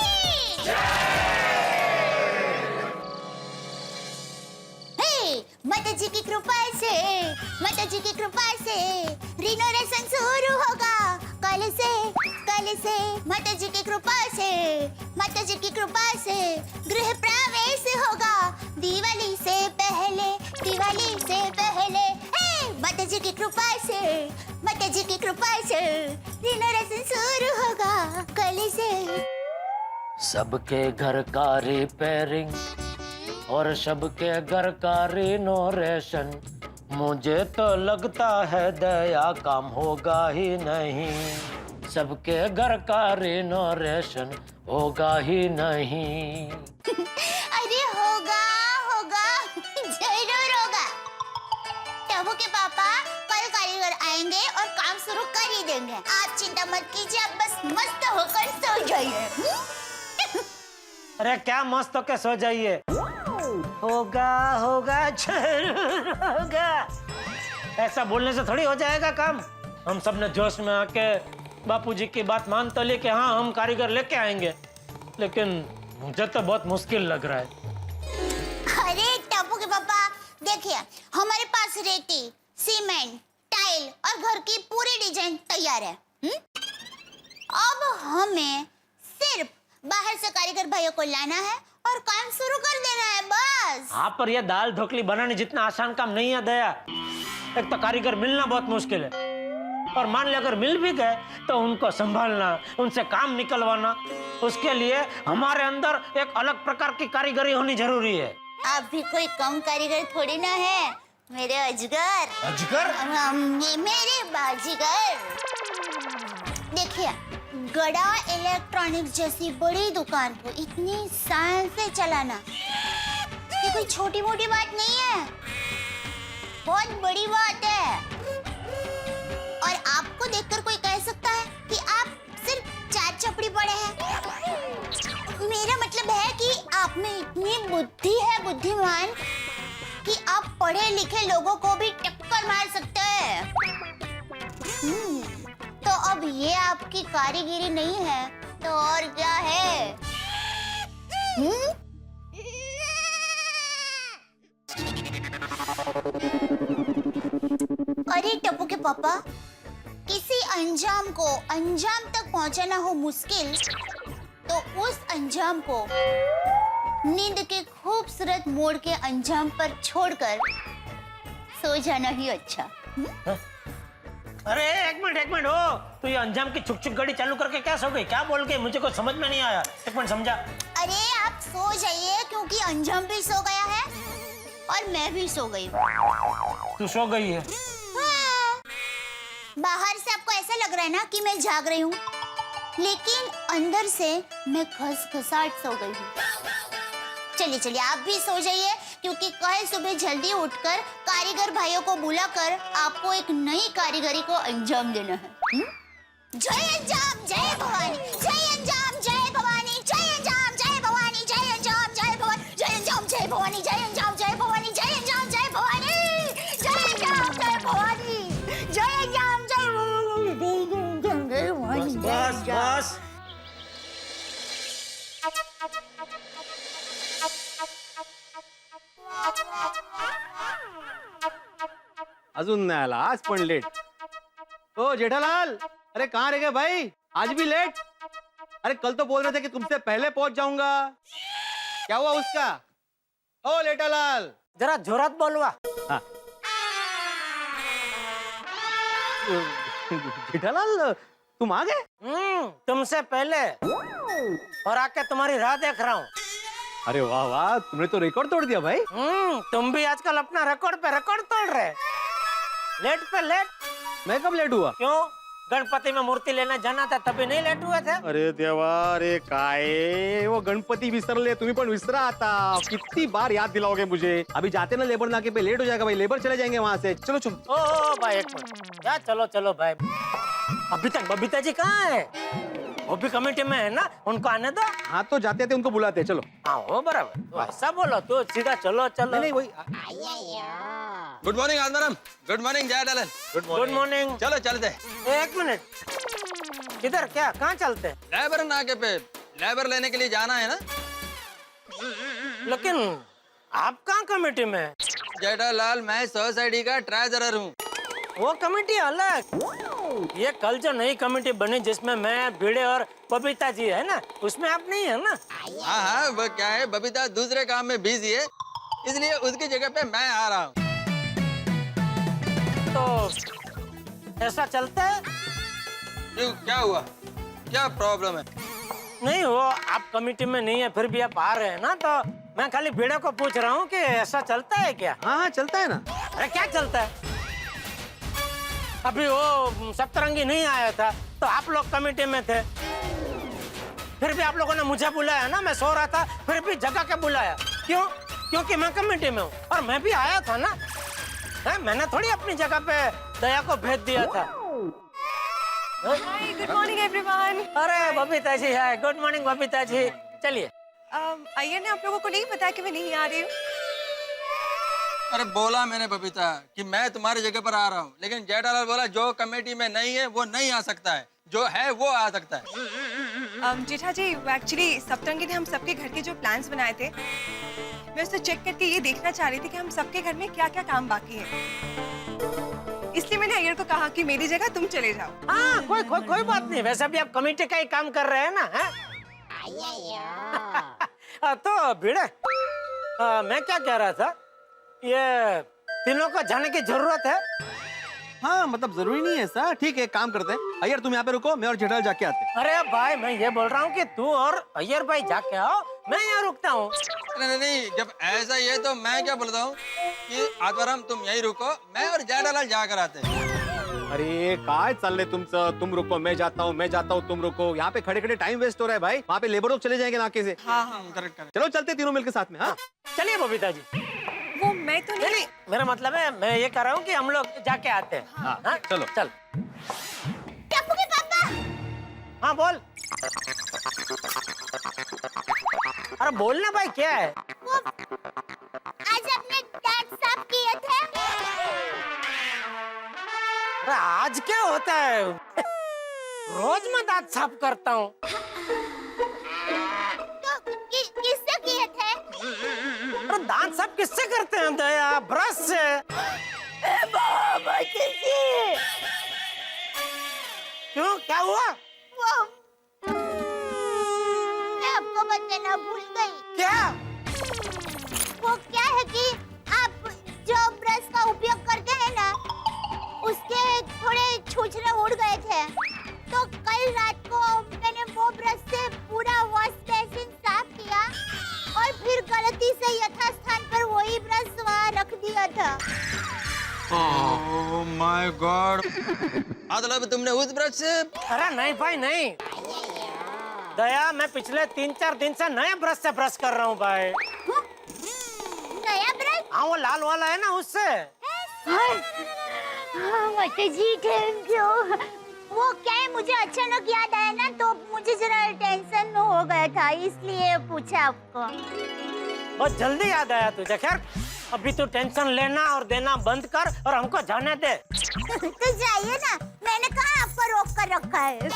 Speaker 3: हे, माता जी की कृपा से, माता जी की कृपा से रिनोवेशन शुरू होगा कल से माता जी की कृपा से, माता जी की कृपा से गृह प्रवेश होगा दिवाली से पहले, दिवाली से पहले। माता जी की कृपा से, माता जी की कृपा से रिनोवेशन शुरू होगा कल से।
Speaker 1: सबके घर का रिपेयरिंग और सबके घर का रिनोवेशन, मुझे तो लगता है दया काम होगा ही नहीं। सबके घर का रिनोवेशन होगा ही नहीं।
Speaker 3: अरे होगा जरूर होगा। टबू के पापा कल कारीगर आएंगे और काम शुरू कर ही देंगे। आप चिंता मत कीजिए, आप बस मस्त होकर सो जाइए।
Speaker 1: अरे क्या मस्त होके सो जाइए। होगा जरूर होगा। ऐसा बोलने से थोड़ी हो जाएगा काम। हम सब ने जोश में आके बापूजी की बात मान तो ली कि हाँ हम कारीगर लेके आएंगे, लेकिन मुझे तो बहुत मुश्किल लग रहा है।
Speaker 3: अरे टप्पू के पापा देखिए, हमारे पास रेती, सीमेंट, टाइल और घर की पूरी डिजाइन तैयार है। अब हमें सिर्फ बाहर से कारीगर भाइयों को लाना है और काम शुरू कर देना है बस।
Speaker 1: हाँ पर यह दाल ढोकली बनाने जितना आसान काम नहीं है दया। एक तो कारीगर मिलना बहुत मुश्किल है, और मान ले अगर मिल भी गए तो उनको संभालना, उनसे काम निकलवाना, उसके लिए हमारे अंदर एक अलग प्रकार की कारीगरी होनी जरूरी है।
Speaker 3: आप भी कोई कम कारीगर थोड़ी ना है मेरे अजगर।
Speaker 1: अजगर?
Speaker 3: मेरे बाजीगर। देखिए, गड़ा इलेक्ट्रॉनिक्स जैसी बड़ी दुकान को इतनी शान से चलाना ये कोई छोटी मोटी बात नहीं है, बहुत बड़ी बात है। और आपको देखकर कोई कह सकता है कि आप सिर्फ 4 चपड़ी पड़े हैं। मेरा मतलब है कि आप में इतनी बुद्धि है, बुद्धिमान, कि आप पढ़े लिखे लोगों को भी टक्कर मार सकते हैं। तो अब ये आपकी कारीगिरी नहीं है तो और क्या है? अरे टप्पू के पापा, किसी अंजाम को अंजाम तक पहुंचाना हो मुश्किल, तो उस अंजाम को नींद के खूबसूरत मोड़ के अंजाम पर छोड़कर सो जाना ही अच्छा।
Speaker 1: अरे एक मिनट हो, तो ये अंजाम की छुक छुक गाड़ी चालू करके क्या सो गई? क्या बोल गई? मुझे कुछ समझ में नहीं आया। एक मिनट समझा।
Speaker 3: अरे आप सो जाइए, क्योंकि अंजाम भी सो गया है और मैं भी सो गई हूँ।
Speaker 1: तू सो गई है?
Speaker 3: हाँ। बाहर से आपको ऐसा लग रहा है ना कि मैं जाग रही हूँ, लेकिन अंदर से मैं घसघसाहट सो गई हूँ। चलिए चलिए आप भी सो जाइए, क्योंकि कल सुबह जल्दी उठकर कारीगर भाइयों को बुलाकर आपको एक नई कारीगरी को अंजाम देना है। जय अंजाम जय भवानी, जय अंजाम जय भवानी, जय अंजाम जय भवानी, जय अंजाम जय भवानी, जय अंजाम जय भवानी, जय अंजाम जय भवानी, जय अंजाम जय भवानी, जय अंजाम जय भवानी, जय अंजाम जय भवानी।
Speaker 1: बस बस
Speaker 16: अजून नाही आला, आज पण लेट. ओ जेठालाल, अरे कहाँ रह गए भाई, आज भी लेट. अरे कल तो बोल रहे थे कि तुमसे पहले पहुंच जाऊंगा, क्या हुआ उसका? ओ जेठालाल,
Speaker 1: जरा जोरात बोलवा.
Speaker 16: हाँ. जेठालाल तुम आ गए?
Speaker 1: तुमसे पहले, और आके तुम्हारी राह देख रहा हूँ.
Speaker 16: अरे वाह वाह, तुमने तो रिकॉर्ड तोड़ दिया भाई.
Speaker 1: तुम भी आजकल अपना रिकॉर्ड पे रिकॉर्ड तोड़ रहे. लेट पे लेट.
Speaker 16: मैं कब लेट हुआ?
Speaker 1: क्यों? गणपति में मूर्ति लेने जाना था तभी नहीं लेट हुए थे?
Speaker 16: अरे देवा, अरे काय, वो गणपति विसरले, तुम्ही पण विसरा आता. कितनी बार याद दिलाओगे मुझे? अभी जाते ना लेबर नाके पे, लेट हो जाएगा भाई, लेबर चले जाएंगे वहाँ से. चलो चलो.
Speaker 1: ओ भाई एक मिनट. या चलो चलो भाई. अभी तक बबीता जी कहाँ है? वो भी कमेटी में है ना, उनको आने दो.
Speaker 16: हाँ तो जाते थे, उनको बुलाते हैं, चलो.
Speaker 1: हाँ वो बराबर. तो ऐसा बोलो तो सीधा चलो चलो.
Speaker 16: नहीं वही.
Speaker 14: Good morning Atmaram. Good morning जय डालन.
Speaker 1: Good morning.
Speaker 14: चलो चलते.
Speaker 1: एक मिनट. किधर? क्या कहाँ चलते?
Speaker 14: लेबर नाके पे लेबर लेने के लिए जाना है ना.
Speaker 1: लेकिन आप कहाँ कमेटी में?
Speaker 14: जेठालाल, मैं सोसाइटी का ट्रेजरर हूँ.
Speaker 1: वो कमेटी अलग. ये कल जो नई कमेटी बनी जिसमें मैं, भिड़े और बबीता जी है ना, उसमें आप नहीं है ना?
Speaker 14: हाँ हाँ, वो क्या है, बबीता दूसरे काम में बिजी है, इसलिए उसकी जगह पे मैं आ रहा हूँ.
Speaker 1: तो ऐसा चलता है?
Speaker 14: क्यों, क्या हुआ? क्या प्रॉब्लम है?
Speaker 1: नहीं, वो आप कमेटी में नहीं है फिर भी आप आ रहे हैं ना, तो मैं खाली भिड़े को पूछ रहा हूँ कि ऐसा चलता है क्या?
Speaker 16: हाँ हाँ चलता है ना.
Speaker 1: अरे क्या चलता है? अभी वो सप्तरंगी नहीं आया था तो आप लोग कमेटी में थे, फिर भी आप लोगों ने मुझे बुलाया ना. मैं सो रहा था फिर भी जगह के बुलाया. क्यों? क्योंकि मैं कमेटी में हूँ और मैं भी आया था ना. है? मैंने थोड़ी अपनी जगह पे दया को भेज दिया था.
Speaker 10: Good morning everyone.
Speaker 1: अरे बबीता जी है. Good morning Babita ji. चलिए.
Speaker 10: अय्यर ने आप लोगों को नहीं बताया कि मैं नहीं आ रही हूँ?
Speaker 14: अरे बोला मैंने बबीता कि मैं तुम्हारी जगह पर आ रहा हूँ, लेकिन जेठालाल बोला जो कमेटी में नहीं है वो नहीं आ सकता है, जो है वो आ सकता है.
Speaker 10: जेठा जी, एक्चुअली सप्तरंगी ने हम सबके घर के जो प्लान्स बनाए थे, मैं उसे चेक करके ये देखना चाह रही थी कि हम सबके घर में क्या क्या काम बाकी है. इसलिए मैंने अय्यर को कहा कि मेरी जगह तुम चले जाओ.
Speaker 1: हाँ, कोई बात नहीं. वैसे भी आप कमेटी का ही काम कर रहे हैं ना. तो भिड़े, मैं क्या कह रहा था, ये तीनों को जाने की जरूरत है?
Speaker 16: हाँ मतलब जरूरी नहीं है सर. ठीक है, काम करते हैं. अय्यर तुम यहाँ पे रुको, मैं और जेठालाल जाके आते हैं.
Speaker 1: अरे भाई, मैं ये बोल रहा हूँ कि तू और अय्यर भाई जाके आओ, मैं यहाँ रुकता हूँ.
Speaker 14: नहीं, जब ऐसा ही है तो मैं क्या बोलता हूँ कि आत्माराम तुम यहीं रुको, मैं और जेठालाल जाकर आते हैं.
Speaker 16: अरे काय चाललंय तुमचं? तुम रुको मैं जाता हूँ, मैं जाता हूँ तुम रुको. यहाँ पे खड़े खड़े टाइम वेस्ट हो रहा है भाई. वहाँ पे लेबर लोग चले जाएंगे नाके से.
Speaker 10: हाँ हाँ
Speaker 14: करेक्ट करेक्ट.
Speaker 16: चलो चलते तीनों मिलकर साथ में. हाँ
Speaker 1: चलिए बबीता जी.
Speaker 10: वो मैं तो नहीं.
Speaker 1: मेरा मतलब है, मैं ये कह रहा हूँ कि हम लोग जाके आते हैं. हाँ
Speaker 16: चलो
Speaker 1: चल.
Speaker 3: टप्पू के पापा.
Speaker 1: हाँ बोल. अरे बोलना भाई, क्या है?
Speaker 3: आज अपने दांत साफ किए थे?
Speaker 1: अरे आज क्या होता है? रोज मैं दांत साफ करता हूँ.
Speaker 3: तो किससे किए थे?
Speaker 1: अरे दांत साफ किससे करते हैं दया? ब्रश से. बाबा किसी. क्यों, क्या हुआ?
Speaker 3: वो मैं आपको बताना भूल गई.
Speaker 1: क्या?
Speaker 3: वो क्या है कि आप जो ब्रश का उपयोग करते हैं ना, उसके थोड़े छूछरे उड़ गए थे, तो कल रात को मैंने वो ब्रश से पूरा वॉश बेसिन साफ किया और फिर गलती से यथास्थान पर वही ब्रश वहाँ रख दिया था.
Speaker 14: ओह माय गॉड. मतलब तुमने उस ब्रश से?
Speaker 1: अरे नहीं भाई नहीं. दया, मैं पिछले 3-4 दिन से नए ब्रश से ब्रश कर रहा हूँ भाई।
Speaker 3: नया ब्रश?
Speaker 1: हाँ, वो लाल वाला है ना, उससे।
Speaker 3: माता जी थैंक यू। वो क्या है, मुझे अचानक याद आया ना, तो मुझे जरा टेंशन हो गया था, इसलिए पूछा आपको।
Speaker 1: बहुत जल्दी याद आया तुझे। खैर, अभी तू टेंशन लेना और देना बंद कर और हमको जाने दे।
Speaker 3: तो जाइए ना, मैंने कहा आपको रोक कर रखा है।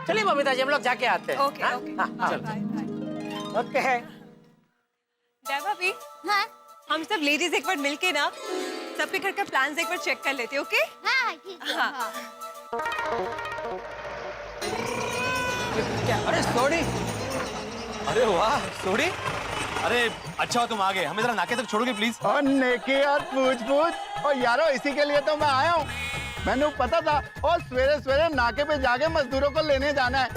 Speaker 1: चलिए बबीता जी, हम लोग जाके आते हैं।
Speaker 10: Okay okay
Speaker 1: okay.
Speaker 10: जय भाभी।
Speaker 3: हाँ
Speaker 10: हम सब लेडीज एक बार मिलके ना सबके घर का प्लान्स एक बार चेक कर लेते हैं, ओके?
Speaker 3: हाँ ठीक है।
Speaker 10: हाँ।
Speaker 3: हाँ।
Speaker 14: अरे सोडी,
Speaker 16: अरे वाह सोडी, अरे अच्छा तुम आ गए। हमें जरा नाके तक छोड़ोगे प्लीज?
Speaker 7: और नेके यार, पूछ और यारो, इसी के लिए तो मैं आया हूँ। मैंने पता था और सवेरे सवेरे नाके पे जाके मजदूरों को लेने जाना है,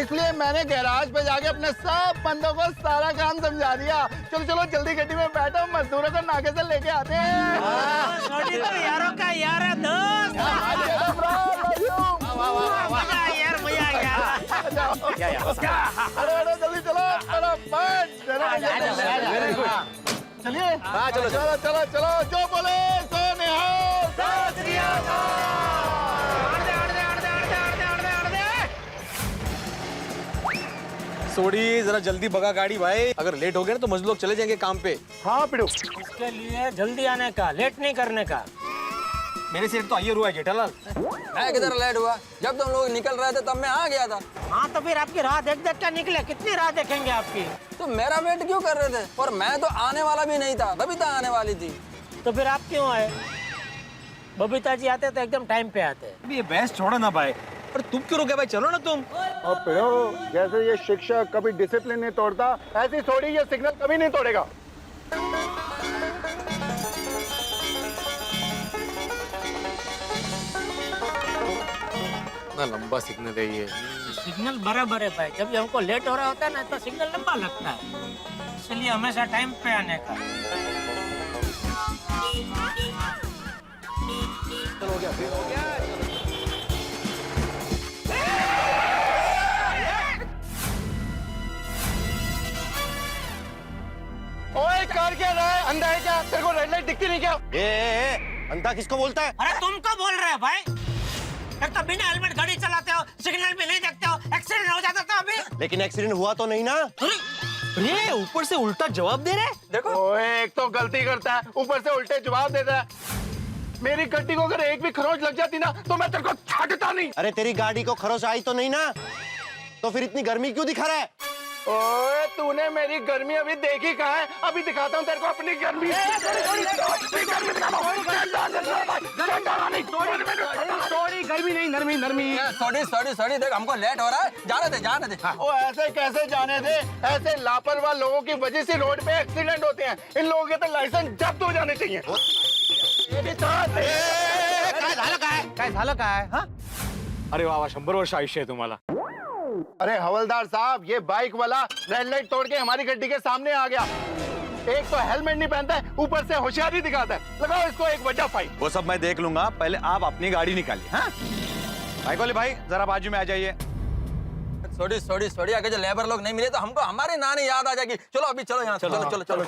Speaker 7: इसलिए मैंने गैराज पे जाके अपने सब बंदों को सारा काम समझा दिया। चलो चलो जल्दी गड्डी में बैठो, मजदूरों को नाके से लेके आते हैं।
Speaker 1: सोडी तो यारों का यार है, दोस्त। मजा आया यार, मजा आ गया।
Speaker 7: अरे जल्दी चलो, वेरी गुड। चलिए, हाँ चलो चलो चलो चलो, जो बोले सो निहाल, सत श्री
Speaker 16: सोडी जरा जल्दी भगा गाड़ी भाई, अगर लेट हो गया ना तो मजदूर लोग चले जाएंगे काम पे।
Speaker 7: हाँ पिड़ू,
Speaker 1: इसके लिए जल्दी आने का, लेट नहीं करने का।
Speaker 16: मेरे से तो आइए हुआ है जेठालाल।
Speaker 14: मैं किधर लेट हुआ? जब तुम लोग निकल रहे थे तब मैं आ गया था।
Speaker 1: हाँ तो फिर आपकी राह देख देख कर निकले, कितनी राह देखेंगे आपकी?
Speaker 14: तो मेरा वेट क्यों कर रहे थे? और मैं तो आने वाला भी नहीं था, बबीता आने वाली थी।
Speaker 1: तो फिर आप क्यों आए? बबीता जी आते तो एकदम टाइम पे आते।
Speaker 16: ये बहस छोड़ो ना भाई, पर तुम क्यों रुके भाई? चलो ना तुम।
Speaker 7: और पिड़ू, जैसे ये शिक्षक कभी डिसिप्लिन नहीं तोड़ता, ऐसी थोड़ी ये सिग्नल कभी नहीं तोड़ेगा।
Speaker 16: ना लंबा सिग्नल है ये।
Speaker 1: सिग्नल बराबर है भाई, जब भी हमको लेट हो रहा होता है ना तो सिग्नल लंबा लगता है, इसलिए हमेशा टाइम पे आने का।
Speaker 16: चलो हो गया, फिर हो गया।
Speaker 7: ओए कर क्या रहा है? अंधा है क्या? तेरे को रेड लाइट दिखती नहीं क्या?
Speaker 2: अंधा किसको बोलता है?
Speaker 1: अरे तुमको बोल रहे हैं भाई, एक तो बिना हेलमेट गाड़ी चलाते हो, सिग्नल भी नहीं देखते हो, एक्सीडेंट हो जाता था अभी।
Speaker 2: लेकिन एक्सीडेंट हुआ तो नहीं ना?
Speaker 16: अरे ऊपर से उल्टा जवाब दे रहे।
Speaker 14: देखो,
Speaker 7: ओए एक तो गलती करता है, ऊपर से उल्टे जवाब देता है। मेरी गड्डी को अगर एक भी खरोंच लग जाती ना तो मैं तेरे को छाटता नहीं।
Speaker 2: अरे तेरी गाड़ी को खरोच आई तो नहीं ना? तो फिर इतनी गर्मी क्यों दिखा रहा है?
Speaker 7: ओए तूने मेरी गर्मी अभी देखी कहाँ है? अभी दिखाता हूँ तेरे को अपनी गर्मी। गर्मी नहीं, नरमी नरमी।
Speaker 14: सॉरी सॉरी सॉरी, देख हमको लेट हो रहा है, जाने दे जाने दे।
Speaker 7: ओ ऐसे कैसे जाने दे? ऐसे लापरवाह लोगों की वजह से रोड पे एक्सीडेंट होते हैं। इन लोगों के तो लाइसेंस जब्त हो जाने चाहिए।
Speaker 16: काय झालं काय? हाँ? अरे वाह वाह, 100 वर्ष आयुष्य है तुम्हाला।
Speaker 7: अरे हवलदार साहब, ये बाइक वाला रेड लाइट तोड़ के हमारी गड्डी के सामने आ गया। एक तो हेलमेट नहीं पहनता है, ऊपर से होशियारी दिखाता है। लगाओ इसको एक वजह फाइन।
Speaker 16: वो सब मैं देख लूंगा, पहले आप अपनी गाड़ी निकालिए। हाँ? बाइक वाले भाई जरा बाजू में आ जाइए।
Speaker 14: सॉरी सॉरी सॉरी, अगर जो लेबर लोग नहीं मिले तो हमको हमारी नानी याद आ जाएगी। चलो अभी चलो यहाँ, चलो चलो चलो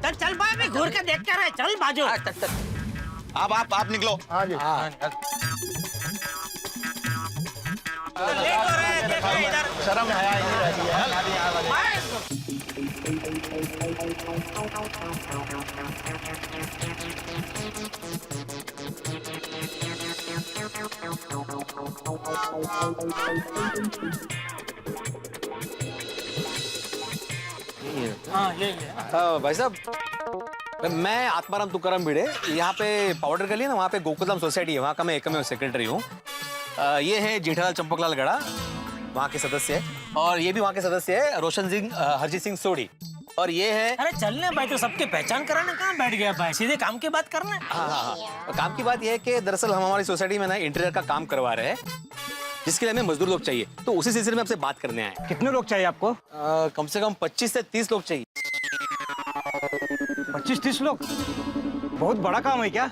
Speaker 1: चल चल भाई, अभी घूर के देख कर रहे, चल बाजू।
Speaker 16: अब आप निकलो।
Speaker 7: हाँ जी।
Speaker 1: लेट हो रहे हैं, देखो इधर।
Speaker 7: शर्म है नहीं रहती है।
Speaker 1: हाँ ये
Speaker 16: भाई साहब, मैं आत्माराम तुकाराम भिड़े, यहाँ पे पाउडर गली है ना, वहाँ पे गोकुलधाम सोसाइटी है, वहाँ का मैं एकमेव सेक्रेटरी हूँ। ये है जेठालाल चंपकलाल गड़ा, वहाँ के सदस्य है, और ये भी वहाँ के सदस्य है रोशन सिंह हरजीत सिंह सोडी, और ये है।
Speaker 1: अरे चलने भाई, तो सबकी पहचान कराने कहाँ बैठ गया भाई, सीधे काम की बात करना।
Speaker 16: हाँ, काम की बात यह है कि दरअसल हम हमारी सोसाइटी में ना इंटीरियर का काम करवा रहे हैं, जिसके लिए हमें मजदूर लोग चाहिए, तो उसी सिलसिले में आपसे बात करने आए।
Speaker 11: कितने लोग चाहिए आपको?
Speaker 16: कम से कम 25 से 30 लोग चाहिए।
Speaker 11: 25-30 लोग? बहुत बड़ा काम है क्या?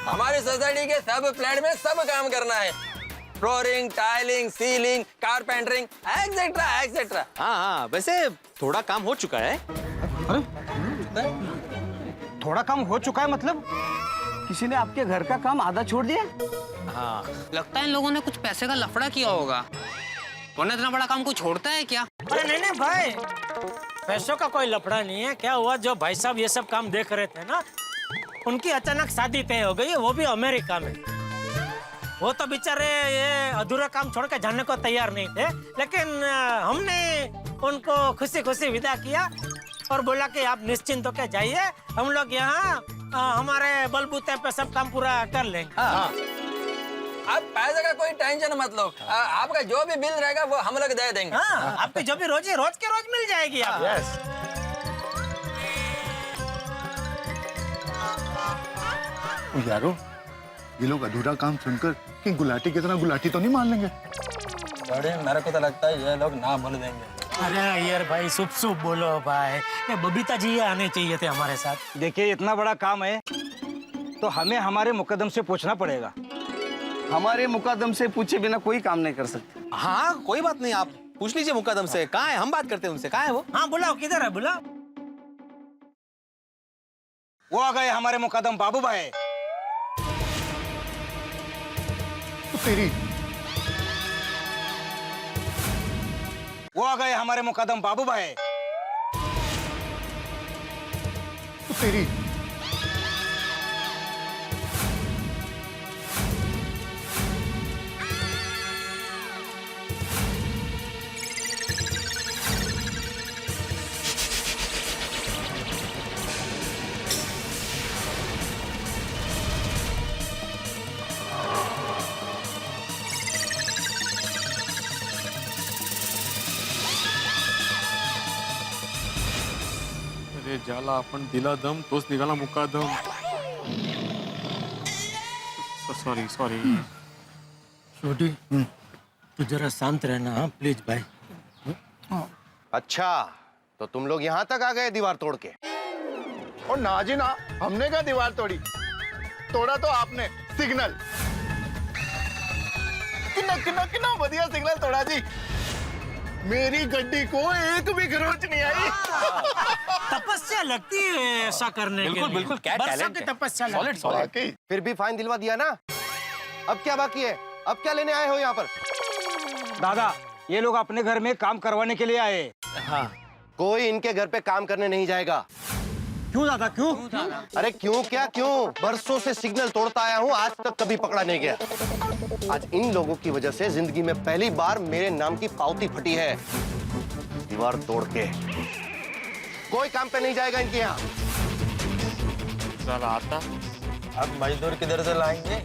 Speaker 14: हमारी सोसाइटी के सब फ्लैट में सब काम करना है, flooring, tiling, ceiling, carpentering, etcetera etcetera.
Speaker 16: हाँ हाँ, वैसे थोड़ा काम हो चुका है।
Speaker 12: थोड़ा काम हो चुका है मतलब किसी ने आपके घर का काम आधा छोड़ दिया?
Speaker 16: हाँ,
Speaker 13: लगता है इन लोगों ने कुछ पैसे का लफड़ा किया होगा, वरना इतना बड़ा काम कोई छोड़ता है क्या?
Speaker 1: अरे नहीं भाई, पैसों का कोई लफड़ा नहीं है। क्या हुआ, जो भाई साहब ये सब काम देख रहे थे ना, उनकी अचानक शादी तय हो गई है, वो भी अमेरिका में। वो तो बेचारे ये अधूरा काम छोड़ के जाने को तैयार नहीं थे, लेकिन हमने उनको खुशी खुशी विदा किया और बोला कि आप निश्चिंत होकर जाइए, हम लोग यहाँ हमारे बलबूते पे सब काम पूरा कर लेंगे।
Speaker 14: आप पैसे का कोई टेंशन मत लो, आपका जो भी बिल रहेगा वो हम लोग दे देंगे।
Speaker 1: हाँ, आपकी जो भी रोजी रोज के रोज मिल जाएगी आप।
Speaker 7: यारो, ये लोग अधूरा काम सुनकर कि गुलाटी की तरह गुलाटी तो नहीं मान लेंगे?
Speaker 14: बड़े मेरे को तो लगता है ये लोग ना बोल देंगे।
Speaker 1: अरे यार भाई, शुभ शुभ बोलो भाई, ये बबीता जी आने चाहिए थे हमारे साथ।
Speaker 12: देखिए इतना बड़ा काम है तो हमें हमारे मुकद्दम से पूछना पड़ेगा।
Speaker 8: हमारे मुकद्दम से पूछे बिना कोई काम नहीं कर सकते।
Speaker 16: हाँ कोई बात नहीं, आप पूछ लीजिए मुकद्दम से, कहाँ है, हम बात करते हैं उनसे। कहाँ है वो?
Speaker 1: हाँ बुलाओ, किधर है, बुलाओ।
Speaker 12: वो आ गए हमारे मुकद्दम बाबू भाई।
Speaker 7: तेरी
Speaker 12: वो आ गए हमारे मुकद्दम बाबू भाई।
Speaker 7: तेरी
Speaker 2: अरे ज्याला आपण दिला दम तोच निघाला मुकादम। Sorry sorry.
Speaker 1: छोटी, तू जरा शांत रहना, हाँ प्लीज भाई।
Speaker 8: अच्छा, तो तुम लोग यहाँ तक आ गए दीवार तोड़ के?
Speaker 7: और ना जी ना, हमने क्या दीवार तोड़ी, तोड़ा तो आपने सिग्नल। कितना कितना कितना बढ़िया सिग्नल तोड़ा जी, मेरी गड्डी को एक भी खरोच नहीं आई।
Speaker 1: तपस्या लगती है ऐसा करने के
Speaker 16: बिल्कुल
Speaker 1: लिए।
Speaker 16: बिल्कुल, क्या
Speaker 1: बरसों
Speaker 16: टैलेंट
Speaker 1: की
Speaker 16: है।
Speaker 1: तपस्या
Speaker 16: सॉलिड
Speaker 1: लगती है।
Speaker 16: सॉलिड।
Speaker 8: फिर भी फाइन दिलवा दिया ना, अब क्या बाकी है? अब क्या लेने आए हो यहाँ पर?
Speaker 12: दादा, ये लोग अपने घर में काम करवाने के लिए आए।
Speaker 8: हाँ, कोई इनके घर पे काम करने नहीं जाएगा।
Speaker 12: क्यों दादा, क्यों?
Speaker 8: अरे क्यों क्या क्यों, बरसों से सिग्नल तोड़ता आया हूँ, आज तक कभी पकड़ा नहीं गया। आज इन लोगों की वजह से जिंदगी में पहली बार मेरे नाम की पावती फटी है, दीवार तोड़ के। कोई काम पे नहीं जाएगा इनके यहाँ।
Speaker 2: चला आता
Speaker 14: अब मजदूर किधर से लाएंगे?